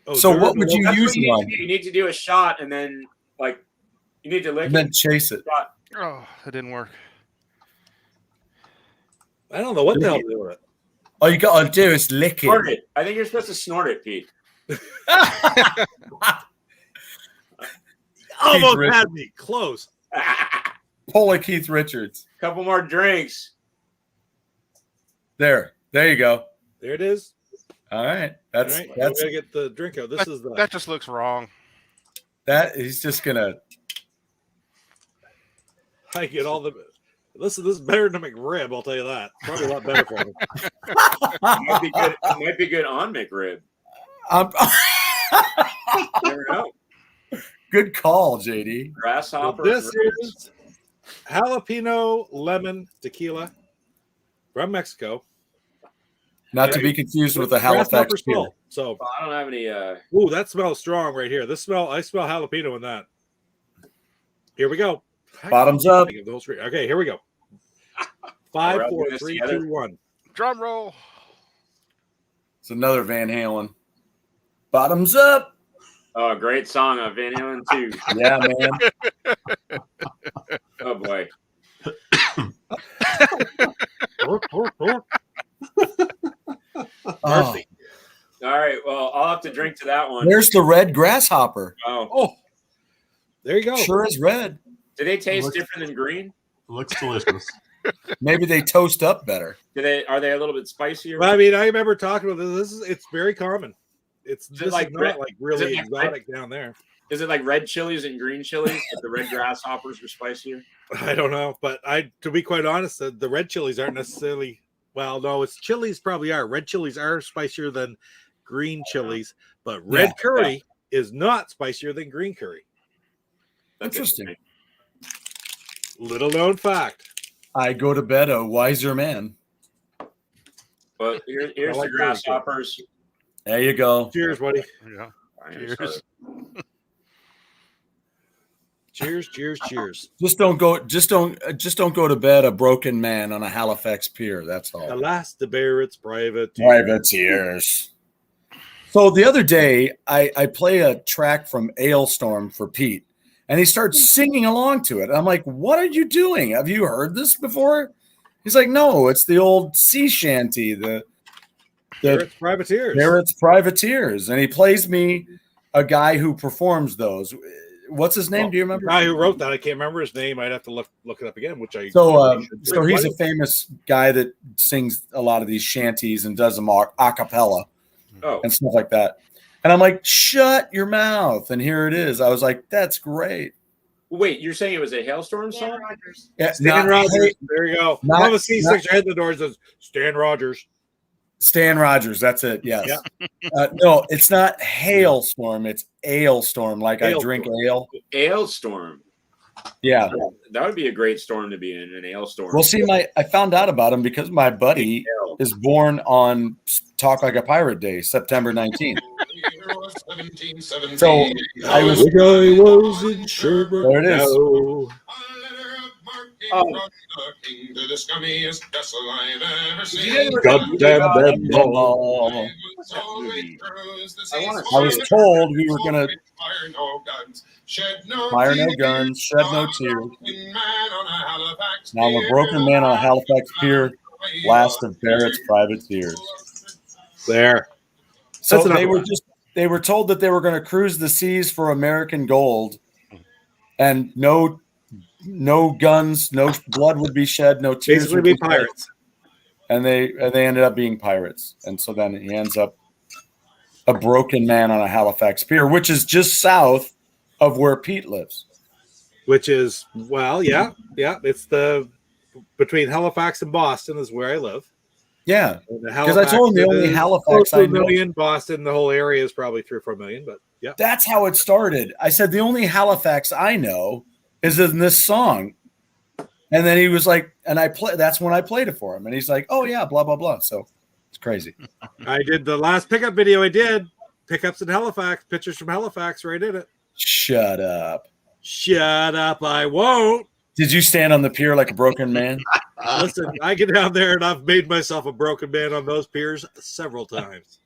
Oh, So what dirt- would you That's use what it you need on? to do. You need to do a shot and then like you need to lick And then it. chase it. Shot. Oh, that didn't work. I don't know what the hell to do with it. All you got to do is lick Snort it. it. I think you're supposed to snort it, Pete. Almost Richards. had me close. Pull a Keith Richards. Couple more drinks. There you go. There it is. All right. All That's right, we that's gotta get the drink out. This is the. That just looks wrong. that. He's just gonna. I get all the. This is better than a McRib. I'll tell you that. Probably a lot better for me. It might be good on McRib. I'm, You never know. Good call, JD. Grasshopper. This is jalapeno lemon tequila from Mexico. Not to be confused with the Grasshopper Halifax beer. Salt. So, Well, I don't have any. ooh, that smells strong right here. I smell jalapeno in that. Here we go. Bottoms up. Okay, here we go. 5, We're all 4, doing this 3, together. 2, 1. Drum roll. It's another Van Halen. Bottoms up. Oh, great song on Van Halen too. Yeah, man. Oh boy. Oh, All right. Well, I'll have to drink to that one. there's the red grasshopper. Oh, Oh, there you go. Sure is red. do they taste Looks- different than green? Looks delicious. Maybe they toast up better. Are they a little bit spicier? Well, I mean, I remember talking about this. It's very common. It's Is it this like is not red- like really is it like exotic down there. Is it like red chilies and green chilies? But the red grasshoppers are spicier. I don't know, but to be quite honest, the red chilies aren't necessarily. Well, no, it's chilies probably are. Red chilies are spicier than green chilies, but red curry is not spicier than green curry. That's Interesting. Little known fact. I go to bed a wiser man. But here's I like the grasshoppers. There you go. Cheers, buddy. Yeah. Cheers. Cheers, cheers, cheers. Just don't go go to bed a broken man on a Halifax pier. That's all. Alas, the Barrett's private. Privateers. So the other day, I play a track from Ailstorm for Pete, and he starts singing along to it. I'm like, "What are you doing? Have you heard this before?" He's like, "No, it's the old sea shanty, the Barrett's privateers. Barrett's Privateers," and he plays me a guy who performs those. What's his name? Do you remember? The guy who wrote that, I can't remember his name. I'd have to look it up again. Which I So should. he's a famous guy that sings a lot of these shanties and does them a cappella Oh, and stuff like that. And I'm like, shut your mouth. And here it is. I was like, that's great. wait, you're saying it was a hailstorm Stan song? Rogers. Yeah, Stan Rogers. There you go. not- Mama C sticks her head in the door and says, Stan Rogers. Stan Rogers. That's it. Yes. Yeah. No, it's not hailstorm. It's Ailstorm. Like I drink ale. Ailstorm. Yeah. That would be a great storm to be in, an ailstorm. Well, see, I found out about him because my buddy is born on Talk Like a Pirate Day, September 19th. So I was I was in Sherbrooke. There it is. now. God damn them all. I was told we were going to fire no guns, shed no tears. Now I'm a broken man on a Halifax pier, last of Barrett's privateers. There. So That's they another they were told that they were going to cruise the seas for American gold, and no guns, no blood would be shed, no tears Basically would be shed. pirates. And they ended up being pirates. And so then he ends up a broken man on a Halifax pier, which is just south of where Pete lives. Which is, well, yeah. It's between Halifax and Boston is where I live. Yeah, Because I told him the only Halifax I know. million. Boston, the whole area is probably 3 or 4 million, but yeah. That's how it started. I said the only Halifax I know is in this song. And then he was like, and that's when I played it for him. And he's like, oh yeah, blah, blah, blah. So it's crazy. I did the last pickup video I did. Pickups in Halifax, pictures from Halifax, where I did it. Shut up. Shut up, I won't. Did you stand on the pier like a broken man? Listen, I get down there and I've made myself a broken man on those piers several times.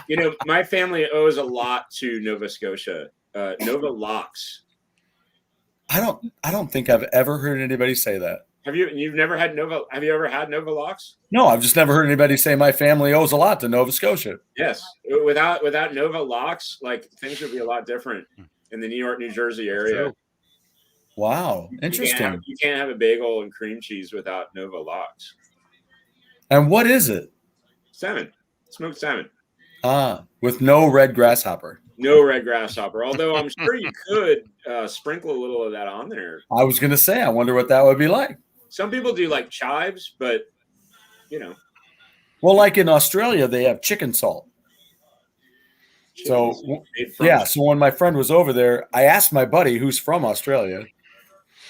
You know, my family owes a lot to Nova Scotia. Nova Locks. I don't think I've ever heard anybody say that. You've never had Nova? Have you ever had Nova Locks? No, I've just never heard anybody say my family owes a lot to Nova Scotia. Yes. Without Nova Locks, like things would be a lot different in the New York, New Jersey area. So, Wow, interesting. You can't have a bagel and cream cheese without Nova Locks. And what is it? Salmon, smoked salmon. With no red grasshopper. No red grasshopper. Although I'm sure you could sprinkle a little of that on there. I was going to say, I wonder what that would be like. Some people do like chives, but Well, like in Australia, they have chicken salt. So Made from- yeah, so when my friend was over there, I asked my buddy who's from Australia.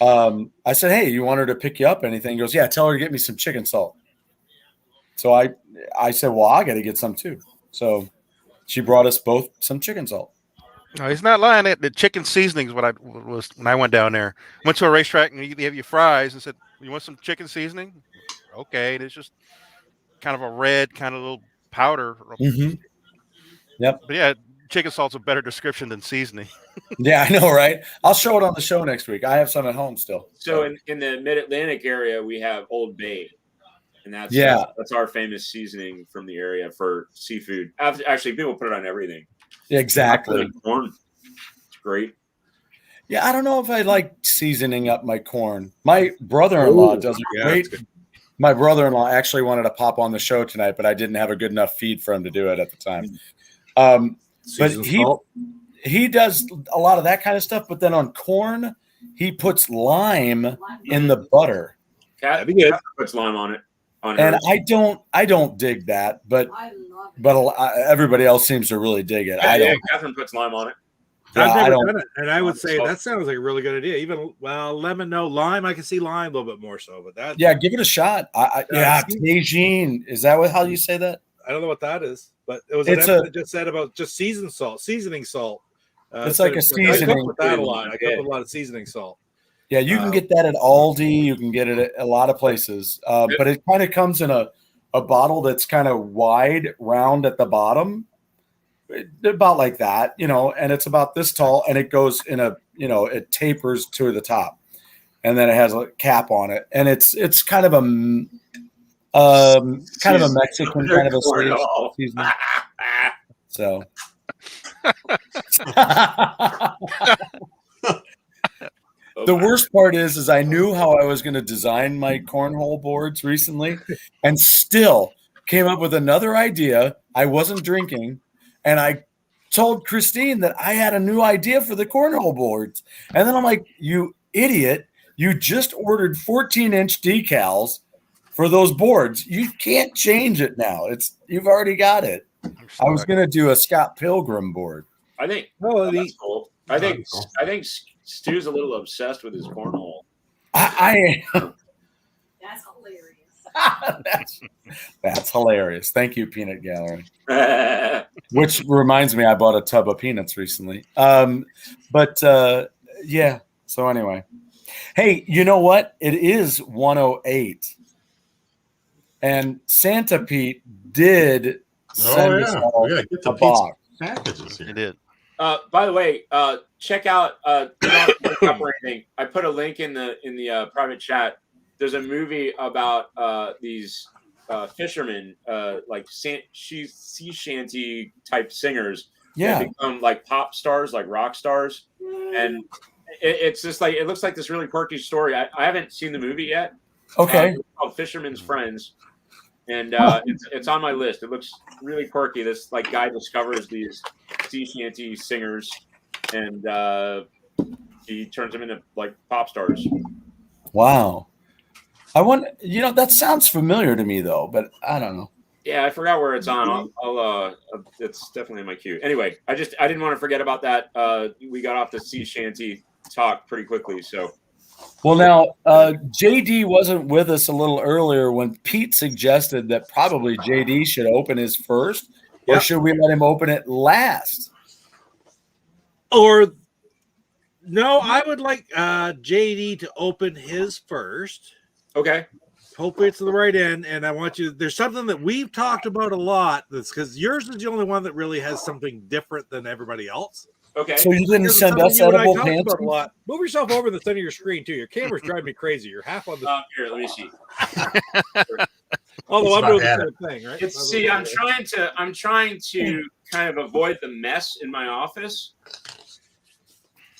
I said, "Hey, you want her to pick you up anything?" He goes, "Yeah, tell her to get me some chicken salt." So I said, "Well, I got to get some too." So she brought us both some chicken salt. No, he's not lying. The chicken seasoning is what I was when I went down there. Went to a racetrack and you have your fries and said, "You want some chicken seasoning?" Okay, and it's just kind of a red kind of little powder. Mm-hmm. Yep. But yeah, chicken salt's a better description than seasoning. Yeah, I know, right? I'll show it on the show next week. I have some at home still. So in the Mid-Atlantic area, we have Old Bay, and that's our famous seasoning from the area for seafood. Actually, people put it on everything. Exactly. Corn, it's great. Yeah, I don't know if I like seasoning up my corn. My brother-in-law does a great. My brother-in-law actually wanted to pop on the show tonight, but I didn't have a good enough feed for him to do it at the time. But he does a lot of that kind of stuff. But then on corn, he puts lime in the butter. Cat puts lime on it. And I don't dig that, but everybody else seems to really dig it. I don't. Catherine puts lime on it. Yeah, I've never done it, and I would say that sounds like a really good idea. Even lemon, no lime. I can see lime a little bit more so, but that give it a shot. Tagine, is that how you say that? I don't know what that is, but it was that just said about just seasoning salt. It's like a seasoning. I cook with that a lot. I cook with a lot of seasoning salt. Yeah, you can get that at Aldi. You can get it at a lot of places, but it kind of comes in a bottle that's kind of wide, round at the bottom. About like that, and it's about this tall, and it goes in it tapers to the top, and then it has a cap on it, and it's kind of a Mexican kind of a seasoning. So the worst part is I knew how I was going to design my cornhole boards recently, and still came up with another idea. I wasn't drinking. And I told Christine that I had a new idea for the cornhole boards. And then I'm like, you idiot, you just ordered 14-inch decals for those boards. You can't change it now. You've already got it. I was going to do a Scott Pilgrim board. I think that's cool. I think Stu's a little obsessed with his cornhole. I am. That's hilarious. That's hilarious. Thank you, Peanut Gallery. Which reminds me, I bought a tub of peanuts recently. Yeah. So anyway, hey, you know what? It is 1:08, and Santa Pete did send us all a box. Packages here. He did. By the way, check out anything. I put a link in the private chat. There's a movie about these fishermen, like sea shanty type singers. Yeah, that become like pop stars, like rock stars, and it's just like it looks like this really quirky story. I haven't seen the movie yet. Okay, it's called Fisherman's Friends, and it's on my list. It looks really quirky. This like guy discovers these sea shanty singers, and he turns them into like pop stars. Wow. I want that sounds familiar to me though, but I don't know. Yeah, I forgot where it's on. I'll it's definitely in my queue. Anyway, I didn't want to forget about that. We got off the sea shanty talk pretty quickly, so. Well, now JD wasn't with us a little earlier when Pete suggested that probably JD should open his first, or should we let him open it last? Or no, I would like JD to open his first. Okay. Hopefully it's the right end, and I want you. There's something that we've talked about a lot. That's because yours is the only one that really has something different than everybody else. Okay. So you didn't send us edible pants? A lot. Move yourself over in the center of your screen too. Your camera's driving me crazy. You're half on the. Here, let me see. Although I'm doing the same thing, right? I'm trying to kind of avoid the mess in my office.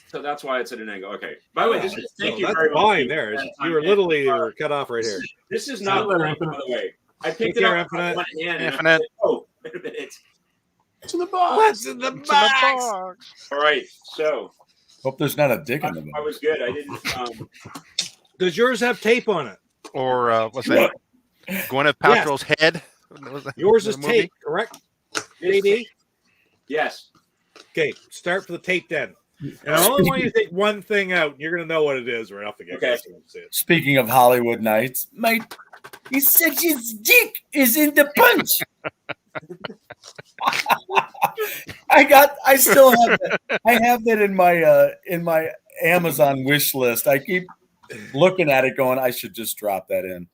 So that's why it's at an angle. Okay. By the way, thank you very much. Fine there. You were literally cut off right here. This is not right, by the way. I picked it up with one hand. Infinite. Oh, wait a minute. It's in the box. What's in the box? All right. So. Hope there's not a dick in the box. I was good. I didn't. Does yours have tape on it? Or what's that? Gwyneth Paltrow's head. Yours is tape, correct? JD? Yes. Okay, start for the tape then. And I only want you to take one thing out. You're going to know what it is right off the get-go. Okay. So you see it. Speaking of Hollywood Nights, he said his dick is in the punch. I still have that. I have that in my Amazon wish list. I keep looking at it going, I should just drop that in.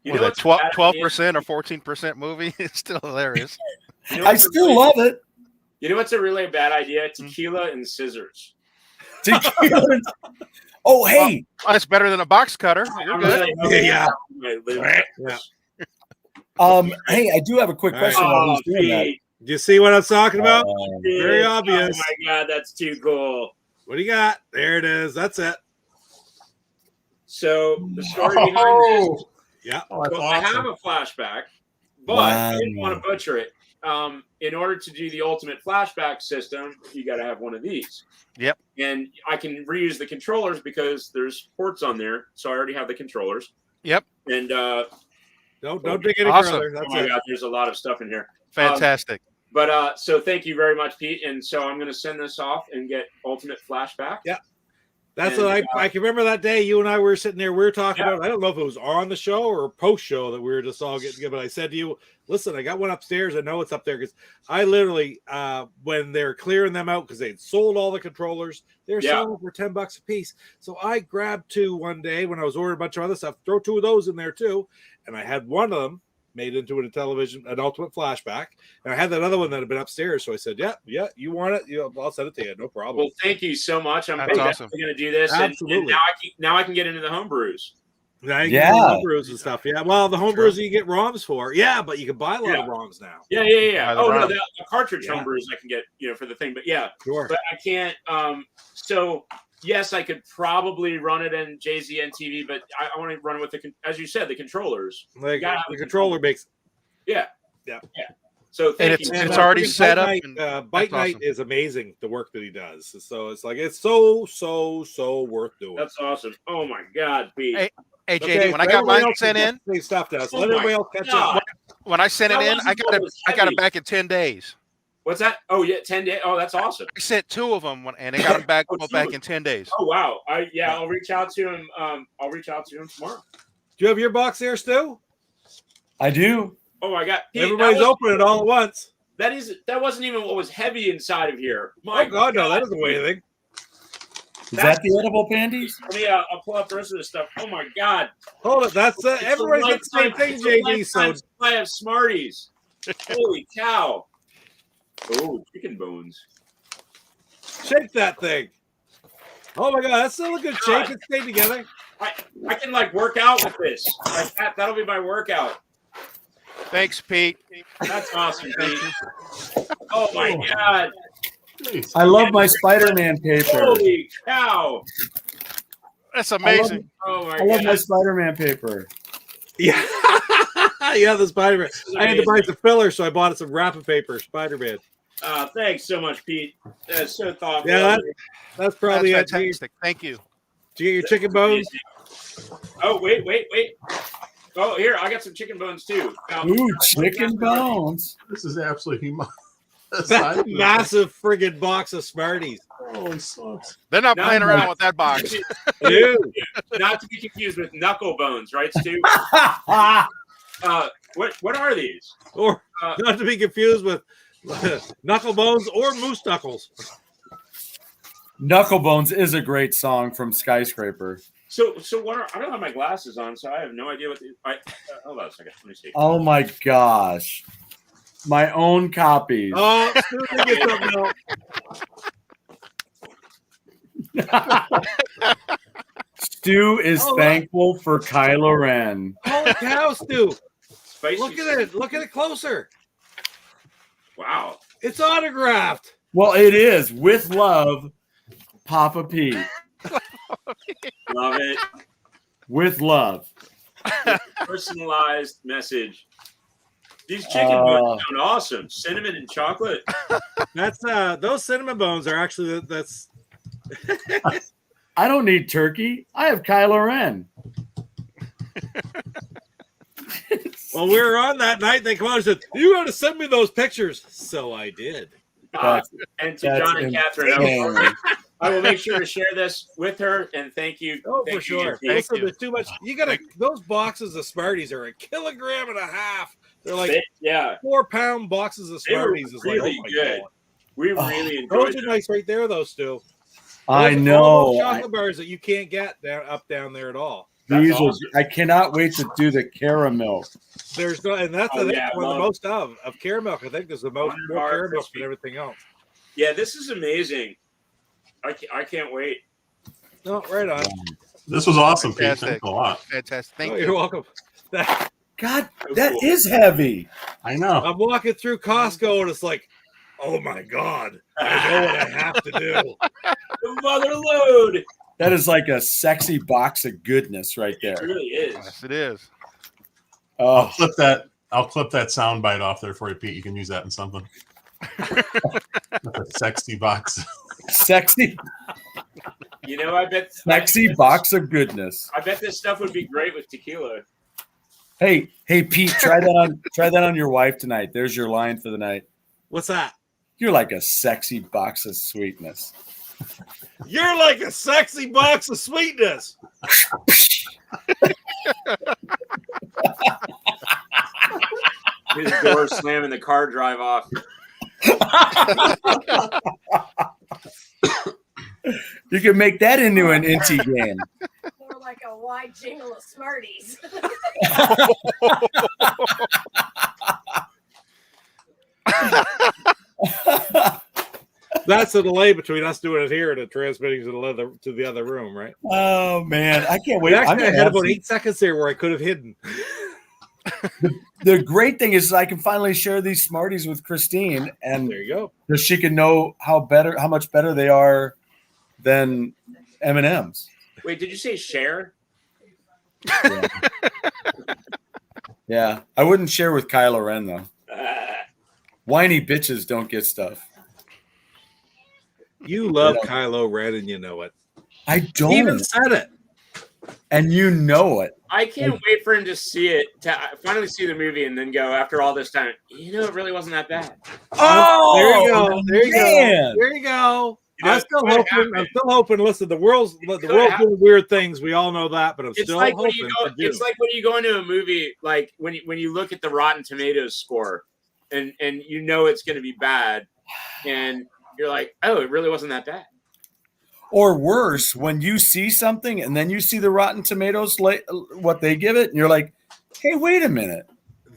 You Was know that what's 12% or 14% movie? It's still hilarious. You know I what's a still really- love it. You know what's a really bad idea? Tequila and scissors. Tequila. Oh, hey. Oh, that's better than a box cutter. You're I'm good. really hoping Yeah. I live Yeah. Hey, I do have a quick All question. right. while Oh, he's doing that. Pete, Do you see what I'm talking about? Pete. Very obvious. Oh my God, that's too cool. What do you got? There it is. That's it. So the story behind this. Yeah. Oh, that's Well, I have awesome. a flashback, but I didn't Wow. want to butcher it. In order to do the ultimate flashback system, you got to have one of these. Yep. And I can reuse the controllers because there's ports on there, so I already have the controllers. Yep. And Don't dig any Awesome. further. oh That's my it. God, there's a lot of stuff in here. Fantastic. But so thank you very much, Pete. And so I'm going to send this off and get ultimate flashback. Yeah. That's And, what I can remember that day you and I were sitting there. We were talking Yeah. about, I don't know if it was on the show or post show that we were just all getting together. But I said to you, listen, I got one upstairs. I know it's up there because I literally, when they're clearing them out because they'd sold all the controllers, they're Yeah. selling for $10 a piece. So I grabbed two one day when I was ordering a bunch of other stuff, throw two of those in there too. And I had one of them made into an ultimate flashback. And I had that other one that had been upstairs. So I said, yeah, you want it? I'll send it to you. No problem. Well, thank you so much. I'm That's definitely awesome. going to do this. And Absolutely. now I can get into the homebrews. Now you Yeah. can get homebrews and stuff. Yeah. Well, the homebrews True. you get ROMs for. Yeah, but you can buy a lot of ROMs now. Yeah. Buy the Oh no, ROM. the cartridge Yeah. homebrews I can get, for the thing. But yeah, Sure. but I can't. So yes, I could probably run it in JZN TV, but I want to run it with as you said, the controllers. Like, gotta have the the controller makes. Yeah. Yeah. So And thank it's you. it's already freaking set up. Night, and Bite that's Night awesome. is amazing. The work that he does. So it's like it's so worth doing. That's awesome. Oh my God, Pete. Hey, Hey JD, Okay, when so I got everybody mine else sent can in, get the same stuff now. So Oh let my everybody else catch God. up. when I sent it That in, wasn't I got what it. was I got heavy. it back in 10 days. What's that? Oh yeah, 10 days. Oh, that's awesome. I sent 2 of them, and they got them back Oh, both back two. in 10 days. Oh wow. I'll reach out to him. I'll reach out to him tomorrow. Do you have your box there, Stu? I do. Oh my God. Pete, Everybody's opening it all at once. That wasn't even what was heavy inside of here. My Oh God, no, that doesn't weigh anything. Is that the edible panties? Let me I'll pull up the rest of this stuff. Oh my God. Hold it. That's It's a everybody's got the same lifetime- thing, it's a JD. So lifetime supply of Smarties. Holy cow. Oh, chicken bones. shake that thing. Oh my God, that's still a good shake. It's stayed together. I can like work out with this. Like that'll be my workout. Thanks, Pete. That's awesome, Pete. Oh my God. Jeez. I love my Spider-Man paper. Holy cow. That's amazing. Oh my I love my God. Spider-Man paper. Yeah, yeah, the Spider-Man. is I had to buy amazing. some filler, so I bought some wrapping paper. Spider-Man. Thanks so much, Pete. That's so thoughtful. Yeah, that's probably That's it. Did fantastic. Thank you. you get your chicken bones? Oh, wait. Oh, here, I got some chicken bones too. Ooh, chicken bones. This is absolutely humongous. That's a massive friggin' box of Smarties. Holy smokes. They're not No, playing no. around with that box. Dude. Not to be confused with knuckle bones, right, Stu? What are these? Or Uh, not to be confused with knuckle bones or moose knuckles. Knuckle Bones is a great song from Skyscraper. So what are? I don't have my glasses on, so I have no idea what. Hold on a second. Let me see. Oh my gosh. My own copies. Oh, Stu did get something else. Stu is Oh, thankful for Kylo Ren. Holy cow, Stu. Spicy. Look at it. Look at it closer. Wow. It's autographed. Well, it is with love, Papa Pete. Love it. With love. Personalized message. These chicken bones sound awesome. Cinnamon and chocolate. That's those cinnamon bones are actually that's I don't need turkey. I have Kylo Ren. well, we were on that night. They come out and said, "You got to send me those pictures." So I did. And to That's John and Catherine, insane. I will make sure to share this with her. And thank you. Oh, thank for sure. You, Also, there's too much. You gotta. Those boxes of Smarties are 1.5 kilograms. They're like 4-pound boxes of Smarties. They Is were like, really oh my good. God. We really enjoyed Those are them. nice right there, though, Stu. I Those are know. all those chocolate bars that you can't get down there at all. These awesome. I cannot wait to do the caramel. There's no, and that's Oh, I think yeah, one of the most of caramel. I think there's the most more bar caramel crispy. than everything else. Yeah, this is amazing. I can't wait. No, right on. This was awesome, Pete. Fantastic. Thanks a lot. Fantastic. Thank Oh, you. you're welcome. God, that is heavy. I know. I'm walking through Costco and it's like, oh my God, I know what I have to do. The mother load. That is like a sexy box of goodness right It there. really is. Yes, it is. I'll Oh, clip that. I'll clip that sound bite off there for you, Pete. You can use that in something. That's a sexy box. sexy, You know, I bet sexy box of goodness. I bet this stuff would be great with tequila. Hey, Pete, try that on your wife tonight. There's your line for the night. What's that? You're like a sexy box of sweetness. You're like a sexy box of sweetness. His door slam and the car drive off. You can make that into an inty game. More like a wide jingle of Smarties. That's the delay between us doing it here and it transmitting to the other room, right? Oh man, I can't wait. We actually I'm had about gonna 8 seconds there where I could have hidden. The great thing is I can finally share these Smarties with Christine, and There you go. so she can know how much better they are than M&Ms. Wait, did you say share? Yeah, I wouldn't share with Kylo Ren though. Whiny bitches don't get stuff. You love Kylo Ren and you know it. I He don't, even said it. and you know it. I can't wait for him to see it, to finally see the movie, and then go after all this time. You know, it really wasn't that bad. Oh, There you go. There you man. go. There you go. You know, I'm still what hoping. happened. I'm still hoping. Listen, the world's doing weird things. We all know that, but I'm It's still like when hoping. you go. for June. It's like when you go into a movie, like when you look at the Rotten Tomatoes score, and you know it's going to be bad, and you're like, oh, it really wasn't that bad. Or worse, when you see something and then you see the Rotten Tomatoes, what they give it, and you're like, hey, wait a minute.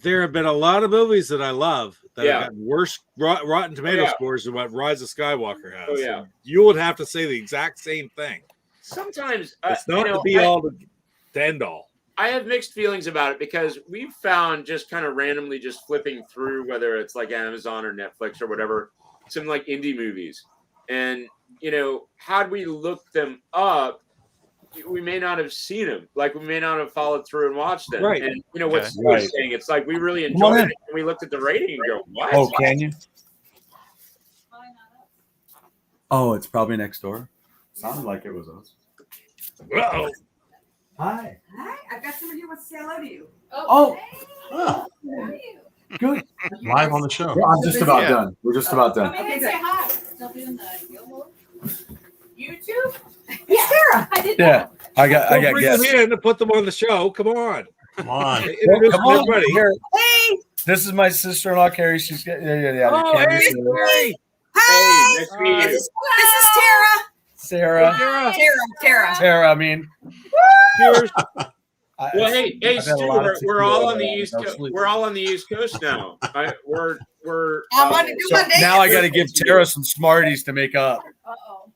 There have been a lot of movies that I love that Yeah. have got worse Rotten Tomato yeah. scores than what Rise of Skywalker has. Oh, yeah. And you would have to say the exact same thing. Sometimes It's not you know, to be all to end all. I have mixed feelings about it because we've found just kind of randomly just flipping through, whether it's like Amazon or Netflix or whatever, some like indie movies. And, you know, had we looked them up, we may not have seen them. Like, we may not have followed through and watched them. Right. And, you know, what Okay. Stu was Right. saying, it's like we really Come on enjoyed in. it. And we looked at the rating and go, what? Oh, can you? Oh, it's probably next door. Sounded like it was us. Uh-oh. Hi. Hi, I've got somebody who wants to say hello to you. Oh, Oh, How are you? good. live on the show. I'm just about Yeah. done. We're just about done. Come in and say hi. Still doing the Gilmore? YouTube? Yeah, Sarah. I did. Yeah, I got Don't bring them guests. in and put them on the show. Come on. Come on. Introduce Come on, everybody. here. Hey. This is my sister-in-law, Carrie. She's got yeah. Oh, you can't hey, miss her. Carrie. Hey, nice to meet you. This is Tara. Sarah, Sarah. Tara. I mean, Cheers. Well, hey, I've had a Stu, lot of we're all tequila, on the no East Coast. sleep. We're all on the East Coast now. We're I'm on to do so my day. now I got to give Tara some Smarties to make up. Uh-oh.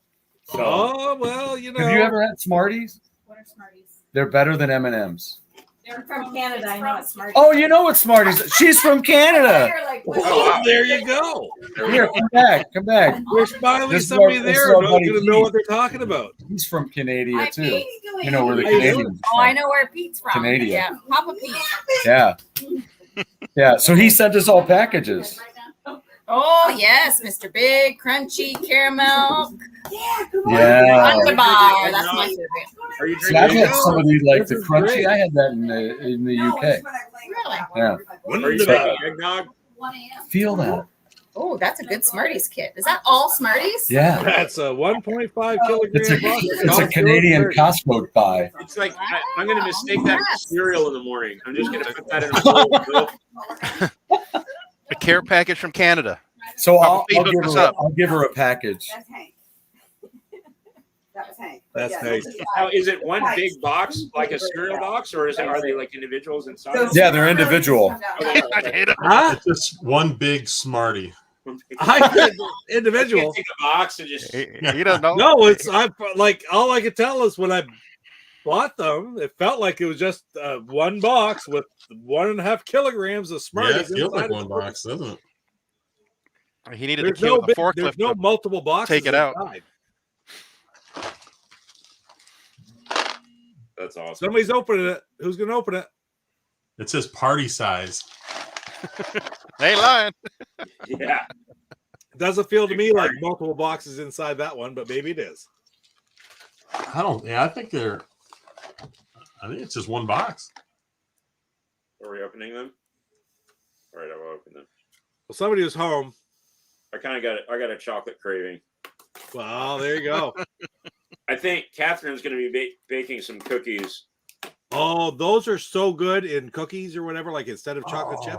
So, Oh, well, you know. have you ever had Smarties? What are Smarties? They're better than M&Ms. They're from Canada. I know it's Smarties. Oh, you know what Smarties? She's from Canada. They're like, Oh, there you go. Here, come back. There's finally This is somebody our- this there is our who's buddy going to know Pete. what they're talking about. He's from Canada Hi, too. Pete. You know where the How you Canadians. Oh, I know where Pete's from. Canada. Yeah, Papa Pete. Yeah. Yeah. So he sent us all packages. Oh yes, Mr. Big Crunchy Caramel Yeah. Underbar. That's my favorite. Are you See, I've drinking? had some of these like This the is crunchy. great. I had that in the UK. Really? Yeah. Are you drinking eggnog? 1 a.m. Feel that. Oh, that's a good Smarties kit. Is that all Smarties? Yeah. That's a 1.5 kilogram It's a, box. it's a Canadian Costco buy. It's like I'm going to mistake that for cereal in the morning. I'm just going to put that in a bowl of milk. A care package from Canada. So I'll Probably hook us up. give her a package. That's Hank. That was Hank. That's Yeah, nice. Now, is it one big box like a cereal box, or are they like individuals inside? Yeah, they're individual. Huh? It's just one big Smartie. I did You individual. take a box and just. He doesn't know. No, it's like all I could tell is when I bought them, it felt like it was just one box with 1.5 kilograms of Yeah, Smarties. it feels like inside one it. box, doesn't it? He needed There's to kill no, the big, forklift. there's no multiple boxes. Take it out. inside. That's awesome. Somebody's opening it. Who's going to open it? It says party size. They ain't lying. Yeah. It doesn't feel to me like multiple boxes inside that one, but maybe it is. I don't. Yeah, I think it's just one box. Are we opening them? All right, I will open them. Well, somebody was home. I got a chocolate craving. Well, there you go. I think Catherine's going to be baking some cookies. Oh, those are so good in cookies or whatever. Like instead of chocolate chips,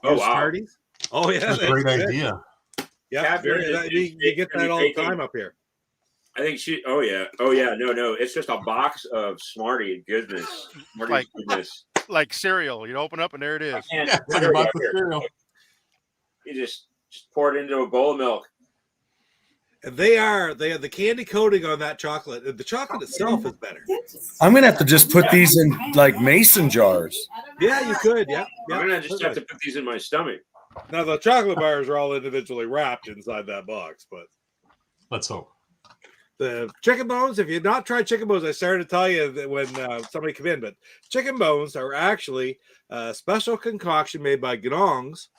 Oh, use wow. Smarties. Oh yeah, That's a great idea. Yeah, Catherine you get that all the time up here. I think she. Oh yeah. No. It's just a box of Smartie goodness. Smarties Like- goodness. Like cereal. You open up and there it is. And Yeah, it's like a box of cereal. you just pour it into a bowl of milk. And they have the candy coating on that chocolate. The chocolate itself is better. I'm gonna have to just put these in like mason jars. Yeah, you could. Yeah. I'm gonna just have to put these in my stomach. Now the chocolate bars are all individually wrapped inside that box, but Let's hope. the chicken bones, if you've not tried chicken bones, I started to tell you that when somebody came in, but chicken bones are actually a special concoction made by Gnongs,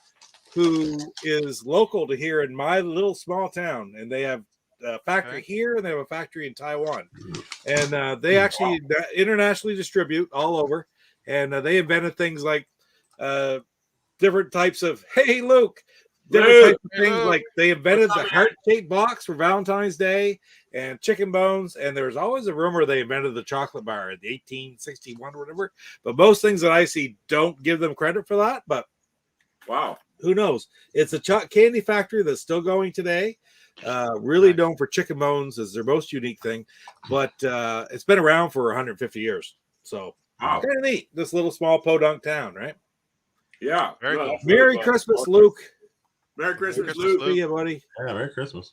who is local to here in my little small town. And they have a factory here and they have a factory in Taiwan. And they actually internationally distribute all over. And they invented things like different types of, hey, Luke, different types of things. Like they invented the heart-shaped box for Valentine's Day and chicken bones. And there's always a rumor they invented the chocolate bar in 1861 or whatever. But most things that I see don't give them credit for that. But wow, who knows? It's a candy factory that's still going today. Really known for chicken bones as their most unique thing. But it's been around for 150 years. So wow, kind of neat. This little small podunk town, right? yeah. Very cool. that's Merry really fun. Christmas, Luke. Merry Christmas, Christmas, Luke. Luke. See you, buddy. Yeah, Merry Christmas.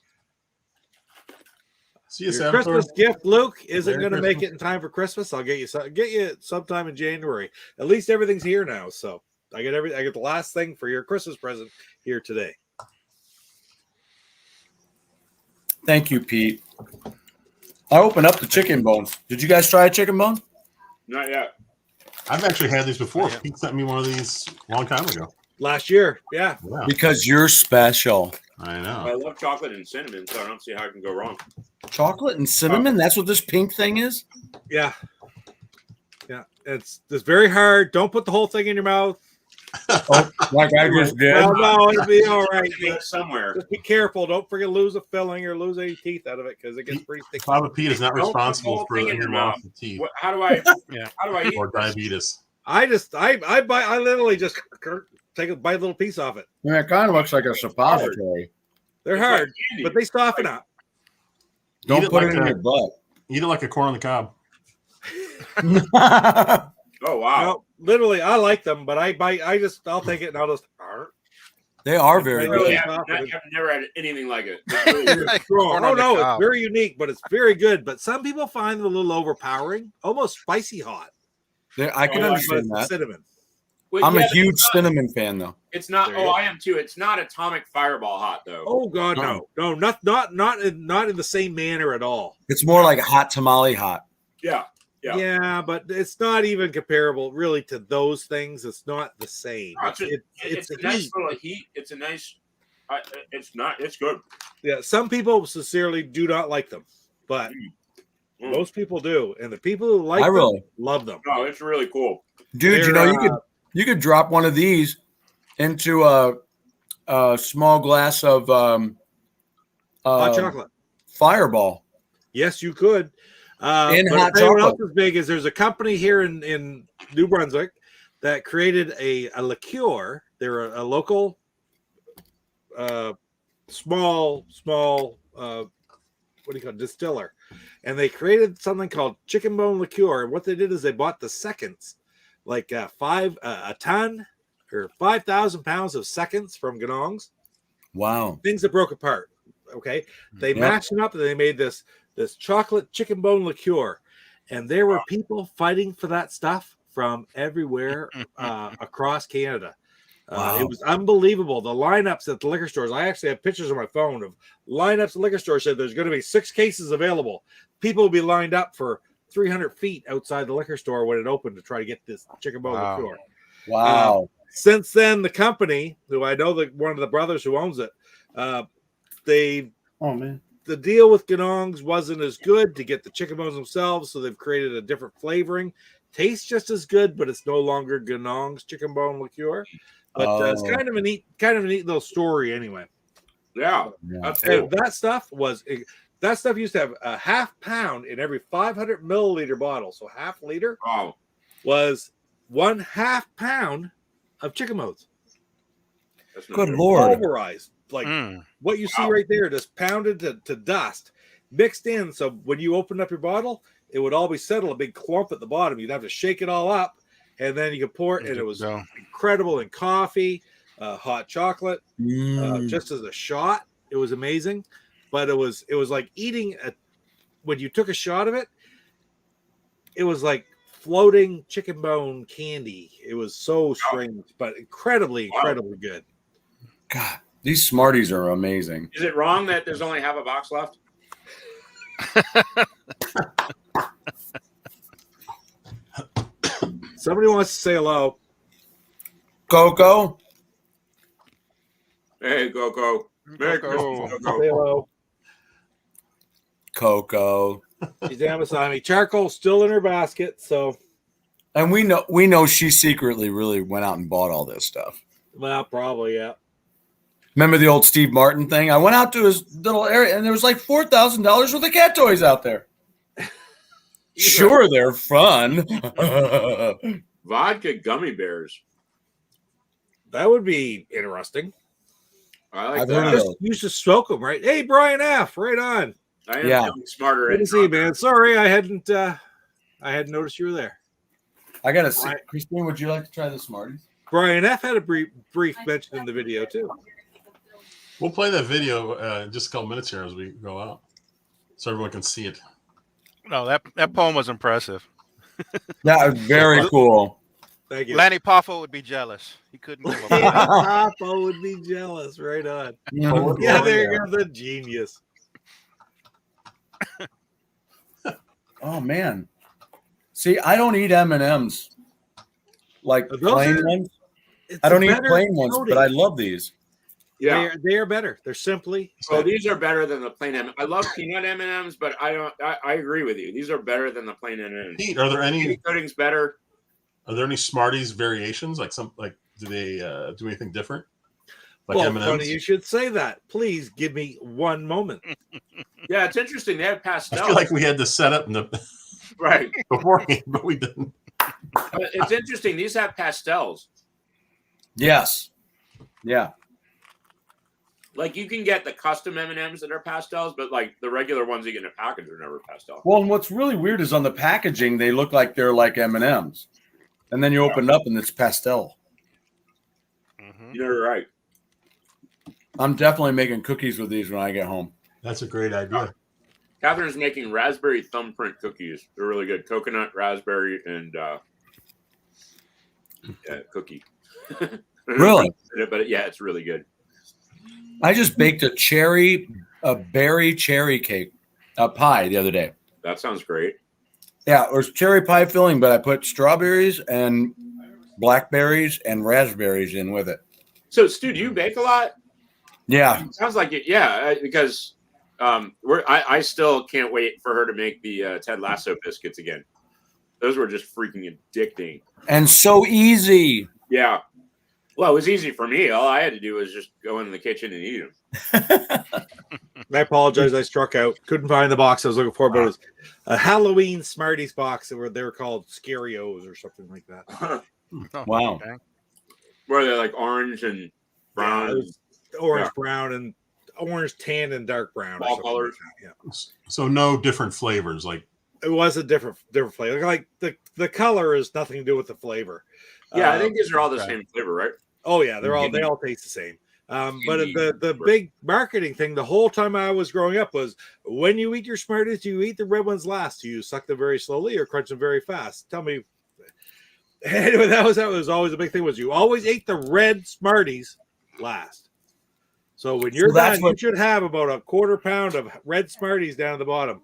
See you, Your Sam. Christmas gift, Luke, isn't Merry going to make Christmas. it in time for Christmas. I'll get you sometime in January. At least everything's here now, so I get the last thing for your Christmas present here today. Thank you, Pete. I opened up the chicken bones. Did you guys try a chicken bone? Not yet. I've actually had these before. Yeah. Pete sent me one of these a long time ago. Last year, yeah. Yeah, Because you're special. I I know. love chocolate and cinnamon, so I don't see how I can go wrong. Chocolate and cinnamon? That's what this pink thing is? Yeah. It's very hard. Don't put the whole thing in your mouth. Oh, like I just did. Well, no, it'll be all right. Somewhere. Just be careful. Don't forget to lose a filling or lose any teeth out of it because it gets pretty sticky. Papa Pete is not Don't put the responsible whole for thing in your your mouth mouth. and teeth How do I? Yeah. How do I eat? or diabetes. I literally just take a bite a little piece off it. Yeah, it kind of looks like a suppository. They're It's hard, like candy. but they soften up. Don't Eat it put like it in a- your butt. Eat it like a corn on the cob. Oh wow. No, literally, I like them, but I'll take it and I'll just. They are very Really? good. I've never had anything like it. It's really good. Corn Oh on the no, cob. it's very unique, but it's very good. But some people find them a little overpowering, almost spicy hot. I can Oh, understand But that. cinnamon. Well, I'm yeah, a huge cinnamon fan, though. It's not. There you Oh, go. I am too. It's not atomic fireball hot though. Oh God, no, not in the same manner at all. It's more like hot tamale hot. Yeah. Yeah. Yeah, but it's not even comparable, really, to those things. It's not the same. Oh, It's a the nice heat. little heat. It's a nice. It's not. It's good. Yeah, some people sincerely do not like them, but Mm. most people do, and the people who like I them really- love them. No, it's really cool. Dude, They're, you could drop one of these into a small glass of Hot chocolate. Fireball. Yes, you could. In but hot I'll tell you what chocolate. else is big is there's a company here in New Brunswick that created a liqueur. They're a local, small, what do you call it, distiller, and they created something called chicken bone liqueur. And what they did is they bought the seconds, like a ton or 5,000 pounds of seconds from Ganongs. Wow. Things that broke apart. Okay, they Yep. mashed them up and they made this chocolate chicken bone liqueur, and there were people fighting for that stuff from everywhere across Canada. Wow. It was unbelievable. The lineups at the liquor stores. I actually have pictures on my phone of lineups at liquor stores. Said there's going to be 6 cases available. People will be lined up for 300 feet outside the liquor store when it opened to try to get this chicken bone Wow. liqueur. Wow. Since then, the company, who I know one of the brothers who owns it, they Oh man. the deal with Ganongs wasn't as good to get the chicken bones themselves, so they've created a different flavoring. Tastes just as good, but it's no longer Ganong's chicken bone liqueur. But it's kind of a neat little story, anyway. Yeah. Yeah. That's And cool. that stuff used to have a half pound in every 500 milliliter bottle. So half liter Wow. was 1/2 pound of chicken bones. That's not Good good. Lord. Pulverized, like Mm. what you see Wow. right there, just pounded to dust, mixed in. So when you opened up your bottle, it would all be settled, a big clump at the bottom. You'd have to shake it all up, and then you could pour it. And it was So, incredible in coffee, hot chocolate, Mm. just as a shot. It was amazing, but it was like eating when you took a shot of it. It was like floating chicken bone candy. It was so strange, but incredibly good. God, these Smarties are amazing. Is it wrong that there's only half a box left? Somebody wants to say hello. Coco. Hey, Coco. Merry Coco. Christmas, Say Coco. hello. Coco. She's down beside me. Charcoal's still in her basket, so And we know she secretly really went out and bought all this stuff. well, probably yeah. Remember the old Steve Martin thing? I went out to his little area and there was like $4,000 worth of cat toys out there. Sure, they're fun. Vodka gummy bears. That would be interesting. I like I've heard of that. those. You should smoke them, right? Hey, Brian F. Right on. I am Yeah. feeling smarter. Good and to see you, man. Sorry, I hadn't noticed you were there. I gotta see. Christine, would you like to try the Smarties? Brian F. had a brief mention in the video too. We'll play that video in just a couple minutes here as we go out, so everyone can see it. no, that poem was impressive. Yeah, very cool. Thank you. Lanny Poffo would be jealous. He couldn't give a fuck. Papa would be jealous. Right on. Yeah, there you go. The genius. Oh man. See, I don't eat M&Ms like Those plain are- ones. It's I don't a eat better plain ones, coating. but I love these. Yeah. They are better. They're simply. So these are better than the plain M. I love peanut M&Ms, but I agree with you. These are better than the plain M&Ms. Pete, are there any Coating's better. Smarties variations? Do they do anything different? Like Well, M&Ms? funny you should say that. Please give me one moment. Yeah, it's interesting. They have I pastels. feel like we had this set up Right. beforehand, but we didn't. But it's interesting. These have pastels. Yes. Yeah. Like you can get the custom M&Ms that are pastels, but like the regular ones you get in a package are never pastel. Well, and what's really weird is on the packaging, they look like they're like M&Ms. And then you open it up and it's pastel. Mhm. You're right. I'm definitely making cookies with these when I get home. That's a great idea. Catherine's making raspberry thumbprint cookies. They're really good. Coconut, raspberry, and cookie. Really? But yeah, it's really good. I just baked a berry cherry cake, a pie the other day. That sounds great. Yeah, it was cherry pie filling, but I put strawberries and blackberries and raspberries in with it. So, Stu, do you bake a lot? Yeah. Sounds like it. Yeah, because I still can't wait for her to make the Ted Lasso biscuits again. Those were just freaking addicting. And so easy. Yeah. Well, it was easy for me. All I had to do was just go in the kitchen and eat them. I apologize. I struck out. Couldn't find the box I was looking for, but it was a Halloween Smarties box. They were called Scarios or something like that. Wow. Okay. Where they're like orange and brown. Yeah, it was orange, brown, and orange, tan, and dark brown. Fall or colors. like that. Yeah. So no different flavors. Like It was a different flavor. Like the color is nothing to do with the flavor. Yeah, I think these are all the same flavor, right? Oh yeah, they all taste the same. But the big marketing thing the whole time I was growing up was when you eat your Smarties, do you eat the red ones last? Do you suck them very slowly or crunch them very fast? Tell me. Anyway, that was always a big thing. Was you always ate the red Smarties last? So when you're done, you should have about a quarter pound of red Smarties down at the bottom.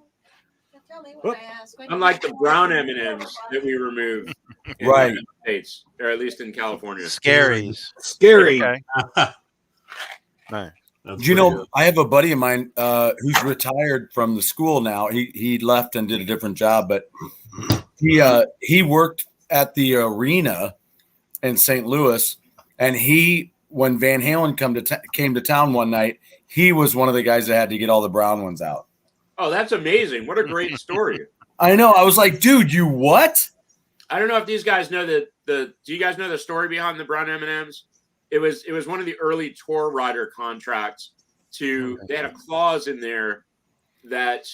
Tell me what I asked. Unlike the brown M&Ms that we removed in Right. the States, or at least in California. Scaries. Scary. Okay. Nice. Do you know, I have a buddy of mine who's retired from the school now. He left and did a different job, but he worked at the arena in St. Louis, and when Van Halen came to town one night, he was one of the guys that had to get all the brown ones out. Oh, that's amazing. What a great story. I know. I was like, dude, you what? I don't know if these guys know do you guys know the story behind the brown M&Ms? It was one of the early tour rider contracts they had a clause in there that,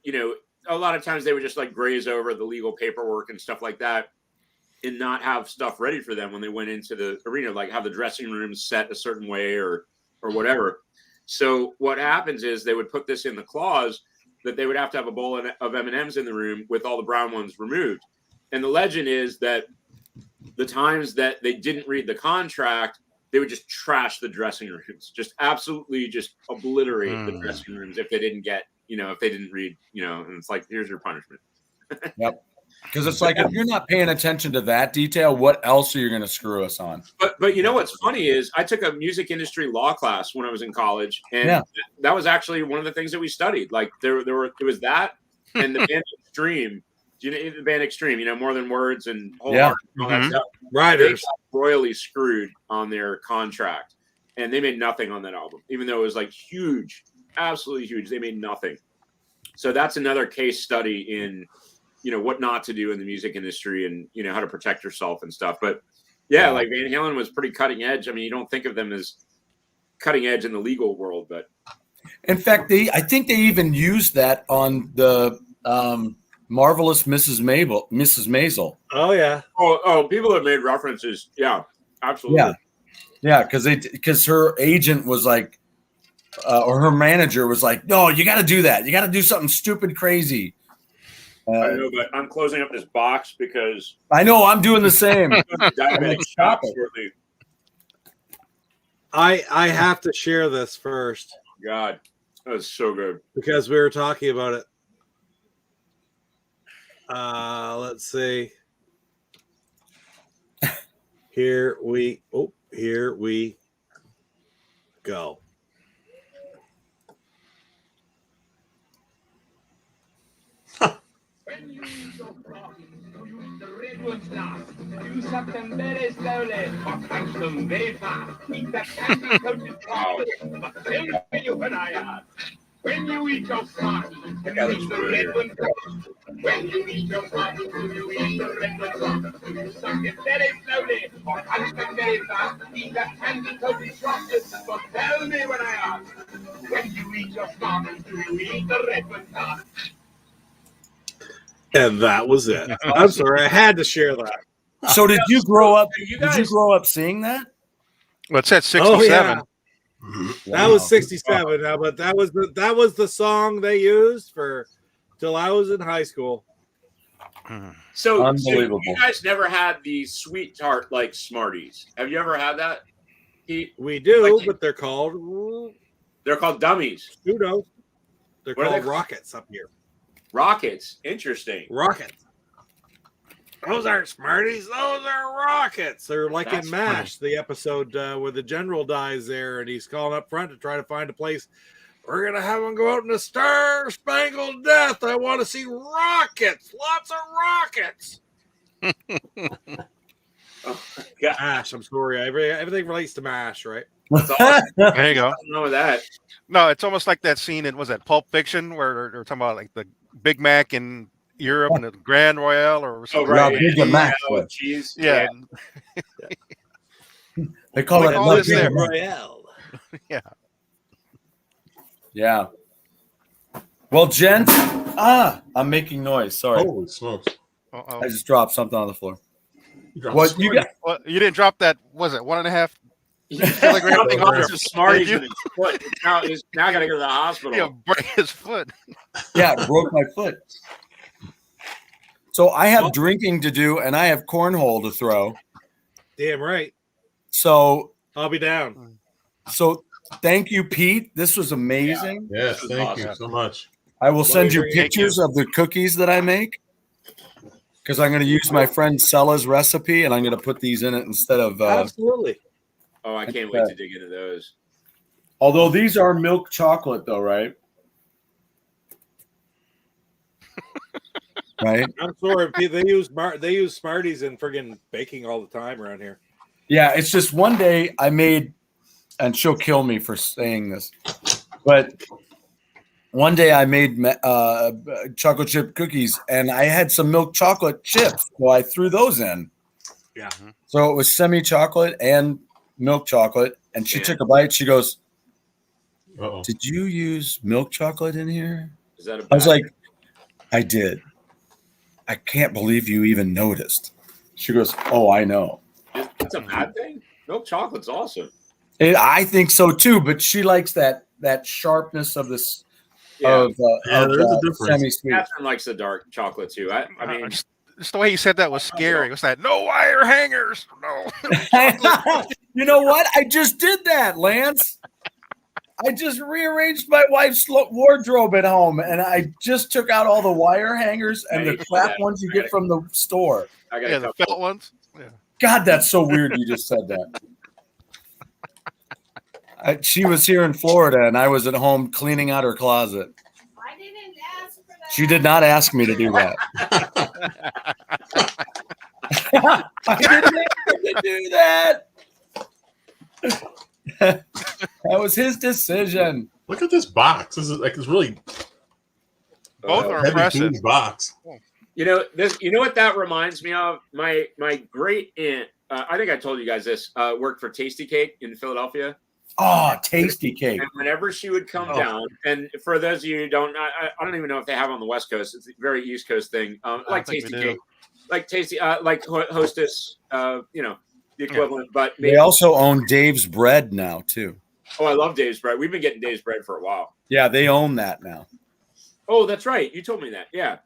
a lot of times they would just like graze over the legal paperwork and stuff like that and not have stuff ready for them when they went into the arena, like have the dressing rooms set a certain way or whatever. So what happens is they would put this in the clause that they would have to have a bowl of M&Ms in the room with all the brown ones removed. And the legend is that the times that they didn't read the contract, they would just trash the dressing rooms, just absolutely just obliterate the dressing rooms if they didn't get, if they didn't read, and it's like, here's your punishment. Yep. Because it's like, if you're not paying attention to that detail, what else are you going to screw us on? But you know what's funny is I took a music industry law class when I was in college, and that was actually one of the things that we studied. Like it was that and the band Extreme. Do you know the band Extreme? More Than Words and Whole Heart and all that stuff. Riders They got royally screwed on their contract, and they made nothing on that album, even though it was like huge, absolutely huge. They made nothing. So that's another case study in what not to do in the music industry and, how to protect yourself and stuff. But yeah, like Van Halen was pretty cutting edge. I mean, you don't think of them as cutting edge in the legal world, but in fact, I think they even used that on the Marvelous Mrs. Maisel. Oh yeah. Oh, people have made references. Yeah, absolutely. Yeah, because her agent was like, or her manager was like, no, you got to do that. You got to do something stupid, crazy. I know, but I'm closing up this box because I know I'm doing the same. Diabetic shock shortly. I have to share this first. God, that was so good because we were talking about it. Let's see. Here we go. When you eat your coffee, do you eat the red ones last? Do you suck them very slowly or crunch them very fast? Eat that candy coated chocolate, but tell me when I ask. When you eat your Smarties, do you eat the red ones last? When you eat your Smarties, do you eat the red ones last? Do you suck it very slowly or crunch them very fast? Eat that candy coated chocolate, but tell me when I ask. When you eat your Smarties, do you eat the red ones last? And that was it. I'm sorry, I had to share that. So did you grow up? Did you grow up seeing that? Well, it said 67. Oh, yeah. That was 67 now, but that was the song they used till I was in high school. So Unbelievable. You guys never had the sweet tart like Smarties. Have you ever had that? We do, but they're called dummies. Pseudo. They're What are called they? rockets up here. Rockets. Interesting. Rockets. Those aren't Smarties. Those are rockets. They're like That's in MASH, the episode where the general dies there, and he's calling up front to try to find a place. We're gonna have them go out in a star-spangled death. I want to see rockets. Lots of rockets. Oh my Yeah. Mash. I'm sorry. Everything relates to mash, right? That's awesome. There you go. Nothing wrong with that. No, it's almost like that scene in was that Pulp Fiction where they're talking about like the Big Mac in Europe and the Grand Royale or Oh, something. right. Big Yeah, Mac. with cheese. Yeah. They call Like it all La this there. Big Mac. Royale. Yeah. Well, gents, I'm making noise. Sorry, Holy smokes! Uh-oh. I just dropped something on the floor. You dropped What you Smarties. got? Well, you didn't drop that. Was it 1.5 He's kilogram dropping thing all on your the Smarties Did in his foot. He's now got to go to the hospital. He'll break his foot. Yeah, it broke my foot. So I have drinking to do, and I have cornhole to throw. Damn right. So, I'll be down. Thank you, Pete. This was amazing. Yes, thank you so much. I will send you Thank pictures of the cookies that I make because I'm going to use my friend Sella's recipe, and I'm going to put these in it instead of. Absolutely. Oh, I can't wait to dig into those. Although these are milk chocolate, though, right? Right. I'm sorry. They use Smarties in friggin' baking all the time around here. Yeah, it's just one day I made, and she'll kill me for saying this, but one day I made chocolate chip cookies, and I had some milk chocolate chips, so I threw those in. Yeah. So it was semi-chocolate and milk chocolate, and she took a bite. She goes, Uh-oh. "Did you use milk chocolate in here?" Is that a I was bad- like, "I did. I can't believe you even noticed." She goes, "Oh, I know." It's a bad thing? Milk chocolate's awesome. I think so too, but she likes that sharpness of this Yeah. There is a difference. semi-sweet. Catherine likes the dark chocolate too. I mean, Just the way he said that was scary. What's that? No wire hangers. No. You know what? I just did that, Lance. I just rearranged my wife's wardrobe at home, and I just took out all the wire hangers and Yeah, the you did crap that. ones you get from the store. I got Yeah, a the couple. felt ones. Yeah. God, that's so weird you just said that. She was here in Florida, and I was at home cleaning out her closet. I didn't ask for that. She did not ask me to do that. I didn't ask her to do that. That was his decision. Look at this box. This is it's really Both are heavy impressive. duty box. You know this. You know what that reminds me of? My great aunt. I think I told you guys this. Worked for Tasty Cake in Philadelphia. Oh, tasty cake. And whenever she would come down, and for those of you who don't, I don't even know if they have on the West Coast. It's a very East Coast thing. Like think Tasty we do. Cake, like Tasty, like Hostess. You know, the equivalent. But They also own Dave's Bread now too. Oh, I love Dave's Bread. We've been getting Dave's Bread for a while. Yeah, they own that now. Oh, that's right. You told me that. Yeah.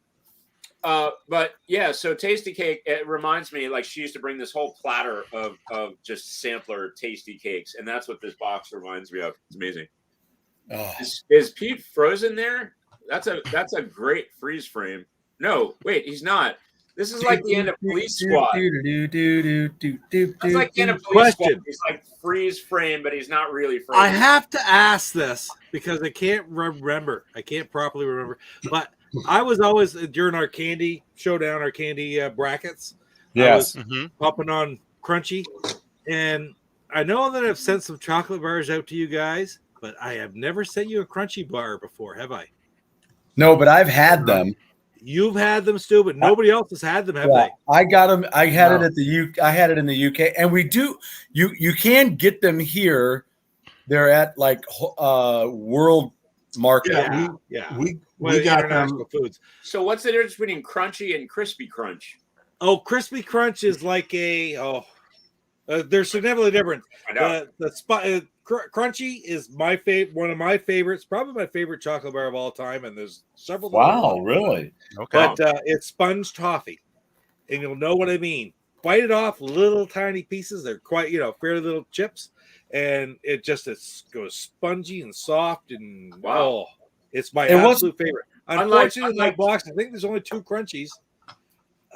But yeah, so Tasty Cake, it reminds me, like she used to bring this whole platter of just sampler tasty cakes, and that's what this box reminds me of. It's amazing. Oh. Is Pete frozen there? That's a great freeze frame. No, wait, he's not. This is like the end of Police Squad. That's like the end of Police Squad. He's like freeze frame, but he's not really frozen. I have to ask this because I can't remember. I can't properly remember. But I was always during our candy showdown, our candy brackets. Yes. I was popping on Crunchy, and I know that I've sent some chocolate bars out to you guys, but I have never sent you a Crunchy bar before, have I? No, but I've had them. You've had them, Stu, but nobody else has had them, have Yeah, they? I got them. I had it at the I had it in the UK, and we do. You can get them here. They're at like World Market. We Well, got international them. foods. So what's the difference between Crunchy and Crispy Crunch? Oh, Crispy Crunch is like they're significantly different. I know. Crunchy is my favorite, one of my favorites, probably my favorite chocolate bar of all time. And there's several. Wow, really? Okay. But it's sponge toffee, and you'll know what I mean. Bite it off, little tiny pieces. They're quite, fairly little chips, and it goes spongy and soft, and Wow. it's my It was- absolute favorite. Unlike- Unfortunately, in my box, I think there's only 2 Crunchies.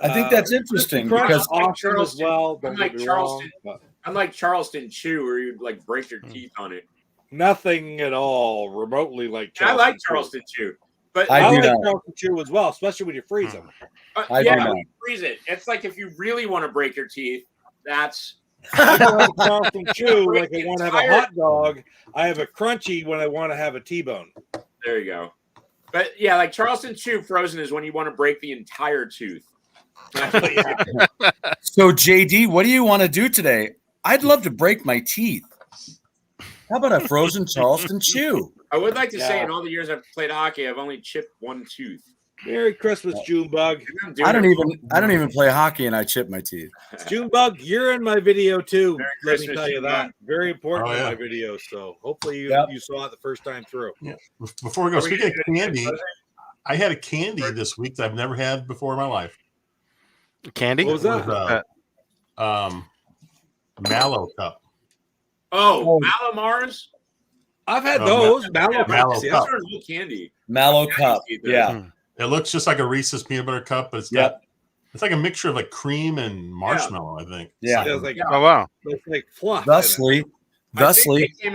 I think that's interesting Crunch because is awesome as well. Don't Unlike get me Charleston. wrong, but Unlike Charleston Chew, where you'd like break your teeth on it. nothing at all remotely like I Charleston. like Chew. Charleston Chew, but I I do like not. Charleston Chew as well, especially when you freeze them. I do yeah, not. when you freeze it. It's like if you really want to break your teeth, that's I don't have a Charleston chew like I want to have a hot dog. I have a crunchy when I want to have a T-bone. There you go. But yeah, like Charleston chew frozen is when you want to break the entire tooth. So JD, what do you want to do today? I'd love to break my teeth. How about a frozen Charleston chew? I would like to say in all the years I've played hockey, I've only chipped one tooth. Merry Christmas, Junebug. I don't even play hockey and I chip my teeth. Junebug, you're in my video too. Merry Let Christmas, me tell you Junebug. that. Very important in yeah. my video. So hopefully you saw it the first time through. Yeah. Before we go, speaking of candy, I had a candy this week that I've never had before in my life. Candy? What was that? Mallow cup. Oh, Mallow Mars? I've had those. Mallow Mallow cups. cup. That's new candy. Mallow cup. Yeah. Mm. It looks just like a Reese's peanut butter cup, but it's got it's like a mixture of like cream and marshmallow, I think. Yeah. It's like, Oh, wow. it's like fluff. Thusly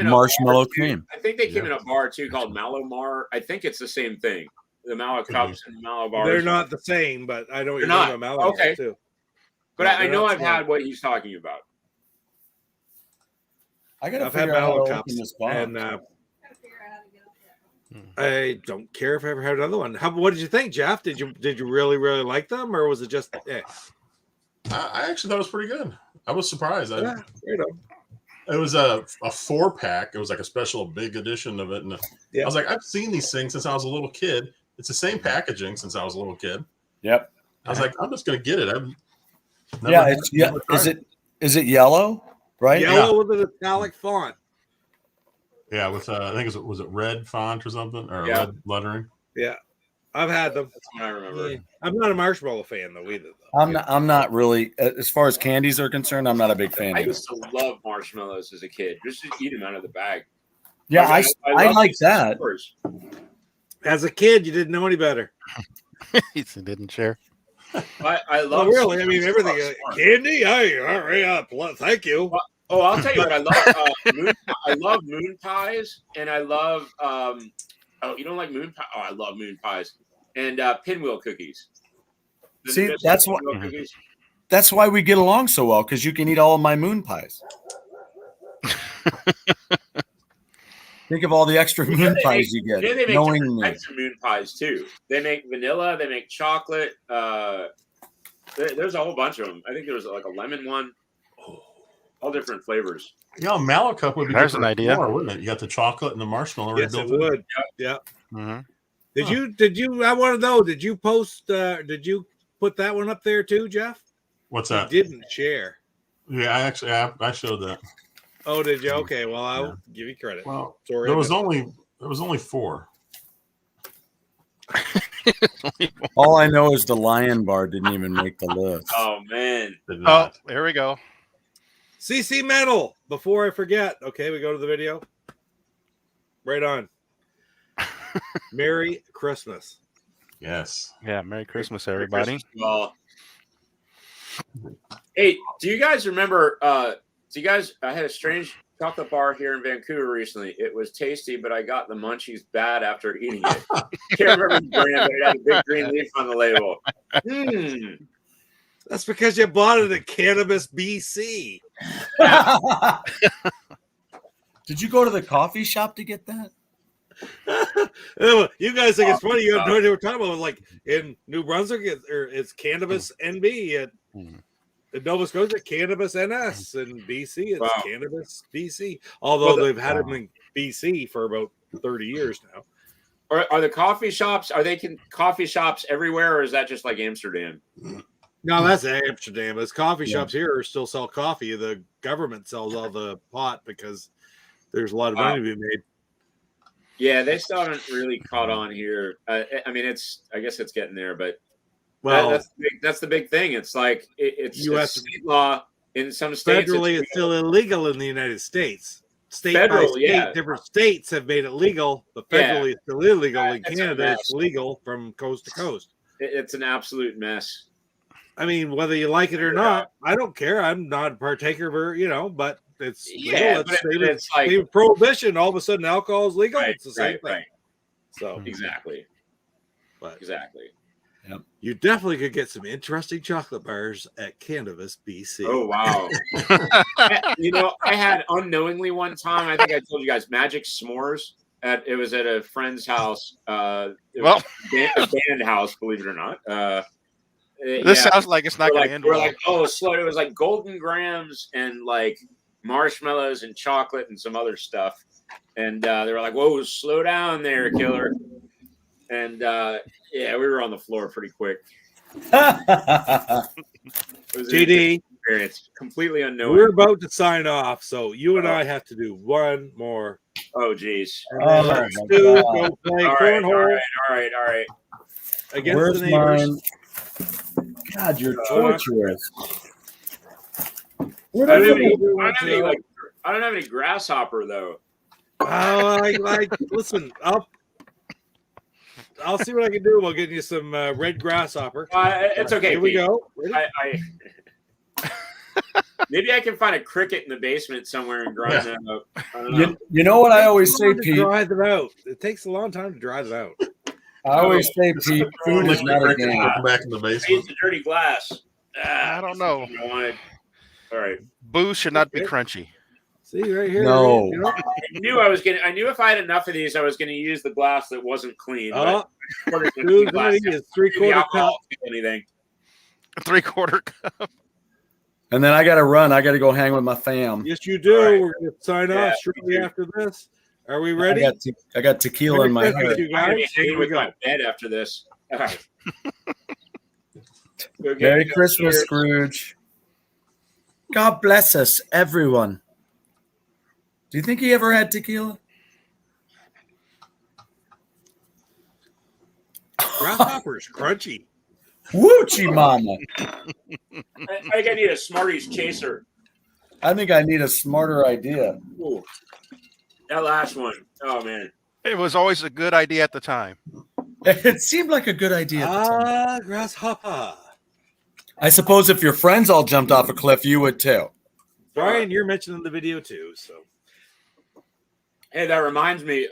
marshmallow cream. I think they came in a bar too called Mallow Mar. I think it's the same thing. The Mallow cups and the Mallow bars. They're not the same, but I know what you're They're talking about. Mallow Okay. too. But No, I they're know not I've the had what he's talking about. I gotta I've had figure out how Mallow to cups, open this box. and I don't care if I ever had another one. What did you think, Jeff? Did you really like them, or was it just? I actually thought it was pretty good. I was surprised. Yeah, right on. It was a 4-pack. It was like a special big edition of it, and I was like, I've seen these things since I was a little kid. It's the same packaging since I was a little kid. Yep. I was like, I'm just gonna get it. Is it yellow? Right? Yellow with an italic font. Yeah, with I think was it red font or something, or red lettering. Yeah, I've had them. That's what I remember. Yeah. I'm not a marshmallow fan though either. I'm not really, as far as candies are concerned, I'm not a big fan I of it. used to love marshmallows as a kid. Just to eat them out of the bag. Yeah, I love like these that. stores. As a kid, you didn't know any better. He didn't share. I love. Oh, really? I mean, everything. Candy? Thank you. I'll tell you what I love. I love moon pies, and I love. You don't like moon pie? Oh, I love moon pies and pinwheel cookies. See, that's why we get along so well, because you can eat all of my moon pies. Think of all the extra moon pies you get. They make knowing different me. types of moon pies too. They make vanilla. They make chocolate. There's a whole bunch of them. I think there was like a lemon one. All different flavors. Yeah, Mallow cup would be. There's an idea, wouldn't it? You got the chocolate and the marshmallow. Yes, it would. Yeah. Mm-hmm. Did you? I want to know. Did you post? Did you put that one up there too, Jeff? What's that? You didn't share. Yeah, I showed that. Oh, did you? Okay, well, I'll give you credit. Well, Sorry, there was only 4. All I know is the Lion Bar didn't even make the list. Oh man! Oh, here we go. CC Metal. Before I forget, okay, we go to the video. Right on. Merry Christmas. Yes. Yeah, Merry Christmas, everybody. Well, hey, do you guys remember? I had a strange chocolate bar here in Vancouver recently. It was tasty, but I got the munchies bad after eating it. Can't remember the brand, but it had a big green leaf on the label. That's because you bought it at Cannabis BC. Did you go to the coffee shop to get that? You guys think it's funny? You have no idea what we're talking about. Like in New Brunswick, it's Cannabis NB. In Nova Scotia, Cannabis NS. In BC, it's Cannabis BC. Although they've had it in BC for about 30 years now. Are the coffee shops? Are they coffee shops everywhere, or is that just like Amsterdam? No, that's Amsterdam. As coffee shops here still sell coffee. The government sells all the pot because there's a lot of money to be made. Yeah, they still haven't really caught on here. I mean, I guess it's getting there, but that's the big thing. It's like it's U.S. state law in some states. Federally, it's still illegal in the United States. State by state, different states have made it legal, but federally it's still illegal. In Canada, it's legal from coast to coast. It's an absolute mess. I mean, whether you like it or not, I don't care. I'm not a partaker of, but it's legal. It's like prohibition. All of a sudden, alcohol is legal. It's the same thing. So exactly. But exactly. You definitely could get some interesting chocolate bars at Canvas, BC. Oh wow! I had unknowingly one time. I think I told you guys magic s'mores. It was at a friend's house. It was a band house, believe it or not. This sounds like it's not going to end well. We're like, oh, slow. It was like golden grams and like marshmallows and chocolate and some other stuff. And they were like, whoa, slow down there, killer. And we were on the floor pretty quick. It was GD, experience, completely unknown. We're about to sign off, so you and I have to do one more. Oh, geez. Go play cornhole. All right. Against Where's the neighbors. mine? God, you're torturous. I don't have any grasshopper though. Listen, I'll see what I can do. We'll get you some red grasshopper. It's okay. Here we go. Maybe I can find a cricket in the basement somewhere and grind that up. I don't know. You know what I always say, Pete? Dry them out. It takes a long time to dry them out. I always say, Pete, food is not a game. Back in the basement. It's a dirty glass. I don't know. All right. Booze should not be crunchy. See right here. No. I knew if I had enough of these, I was gonna use the glass that wasn't clean. Oh, But dude, it's 3/4 cup. Anything. 3/4 cup. And then I got to run. I got to go hang with my fam. Yes, you do. Right. We're going to sign off shortly after this. Are we ready? I got tequila in my Merry hair. Christmas, you guys. I'm Here we with go. my bed after this. All right. Merry Christmas, Scrooge. God bless us, everyone. Do you think he ever had tequila? Grasshopper's crunchy. Woochie mama. I think I need a Smarties chaser. I think I need a smarter idea. Ooh. That last one. Oh man. It was always a good idea at the time. It seemed like a good idea at the time. Grasshopper. I suppose if your friends all jumped off a cliff, you would too. Brian, you're mentioning the video too, so. Hey, that reminds me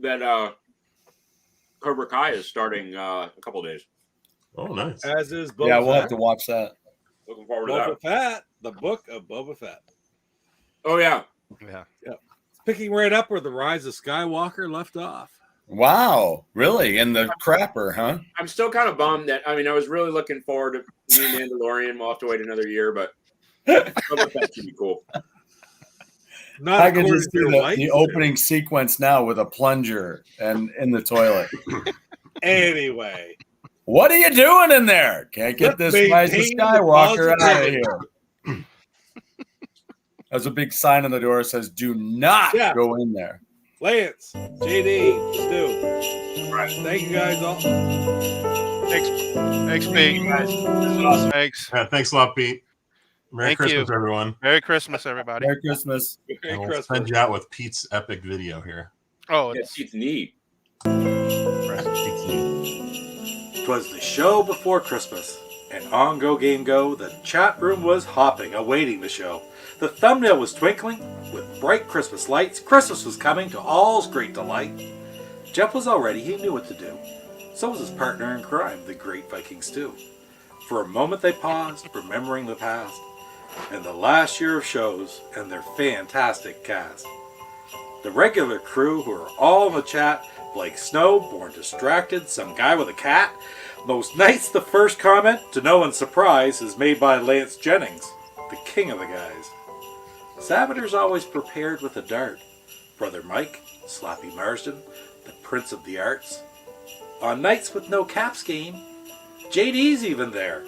that Cobra Kai is starting a couple days. Oh, nice. As is Boba Yeah, we'll Fett. have to watch that. Looking forward to Boba that. Fett, the book of Boba Fett. Oh yeah. Yeah. It's picking right up where the Rise of Skywalker left off. Wow, really? In the crapper, huh? I'm still kind of bummed that I was really looking forward to new Mandalorian. We'll have to wait another year, but Boba Fett should be cool. Not I can according just to see your wife. the opening sequence now with a plunger and in the toilet. Anyway. What are you doing in there? Can't get this Rise of Maintain the Skywalker out of positivity. here. There's a big sign on the door that says, do not go in there. Lance, JD, Stu. Right. Thank you guys all. Thanks, Pete. Guys, this is awesome. Thanks. Yeah, thanks a lot, Pete. Merry Thank Christmas, you. everyone. Merry Christmas, everybody. Merry Christmas. Merry And we'll Christmas. send you out with Pete's epic video here. Oh, It's neat. Pete's neat. 'Twas the show before Christmas, and on Go Game Go, the chat room was hopping, awaiting the show. The thumbnail was twinkling with bright Christmas lights. Christmas was coming to all's great delight. Jeff was all ready, he knew what to do. So was his partner in crime, the great Viking Stu. For a moment they paused, remembering the past, and the last year of shows, and their fantastic cast. The regular crew who are all in the chat, Blake Snow, Born Distracted, some guy with a cat. Most nights the first comment, to no one's surprise, is made by Lance Jennings, the king of the guys. Saboteur's always prepared with a dart. Brother Mike, Slappy Marsden, the prince of the arts. On nights with no caps game, JD's even there.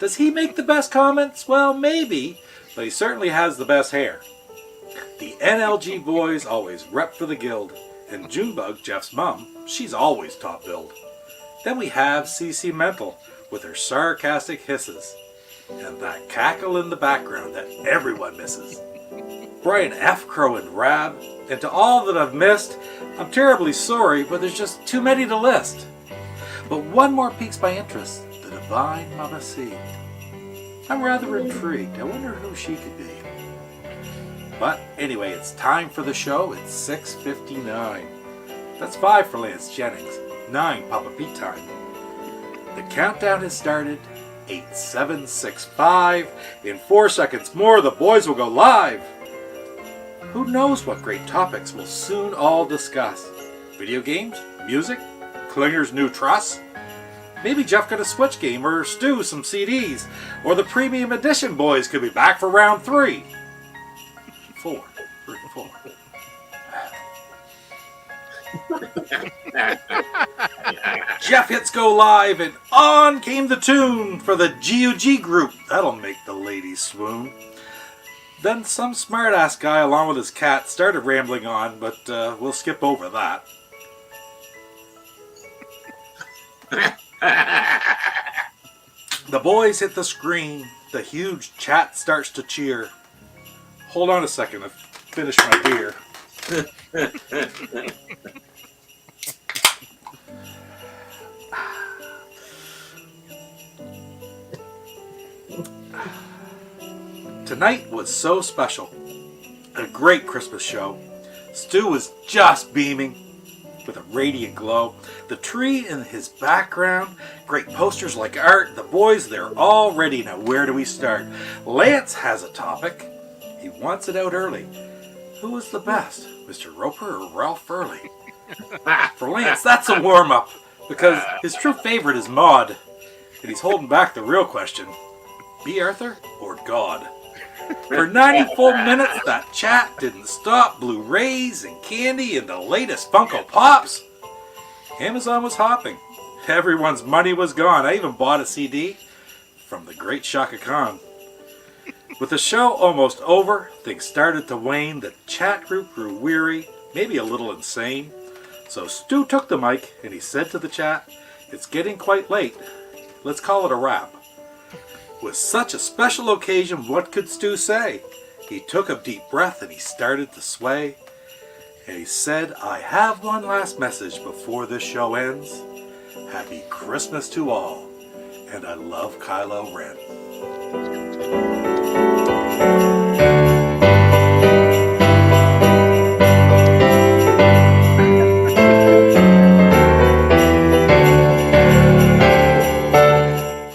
Does he make the best comments? Well, maybe, but he certainly has the best hair. The NLG boys always rep for the guild, and Junebug, Jeff's mom, she's always top billed. Then we have CC Mental with her sarcastic hisses, and that cackle in the background that everyone misses. Brian F. Crow and Rab, and to all that I've missed, I'm terribly sorry, but there's just too many to list. But one more piques my interest, the divine Mama C. I'm rather intrigued. I wonder who she could be. But anyway, it's time for the show. It's 6:59. That's 5 for Lance Jennings, 9 Papa Pete time. The countdown has started. 8, 7, 6, 5. In 4 seconds more, the boys will go live. Who knows what great topics we'll soon all discuss? Video games? Music? Klinger's new truss? Maybe Jeff got a Switch game, or Stu some CDs, or the Premium Edition boys could be back for round 3. 4. 3, 4. Jeff hits go live, and on came the tune for the GUG group. That'll make the ladies swoon. Then some smart-ass guy along with his cat started rambling on, but we'll skip over that. The boys hit the screen. The huge chat starts to cheer. Hold on a second, I've finished my beer. Tonight was so special. A great Christmas show. Stu was just beaming with a radiant glow. The tree in his background, great posters like art. The boys, they're all ready. Now where do we start? Lance has a topic. He wants it out early. Who was the best, Mr. Roper or Ralph Furley? For Lance, that's a warm-up, because his true favorite is Maud, and he's holding back the real question. B. Arthur or God? For 90 full minutes, that chat didn't stop. Blu-rays and candy and the latest Funko Pops. Amazon was hopping. Everyone's money was gone. I even bought a CD from the great Shaka Khan. With the show almost over, things started to wane. The chat group grew weary, maybe a little insane. So Stu took the mic and he said to the chat, "It's getting quite late. Let's call it a wrap." With such a special occasion, what could Stu say? He took a deep breath and he started to sway. And he said, "I have one last message before this show ends. Happy Christmas to all, and I love Kylo Ren."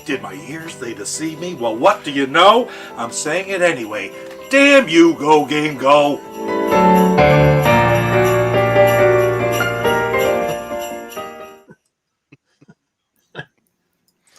Did my ears, they deceive me? Well, what do you know? I'm saying it anyway. Damn you, Go Game Go!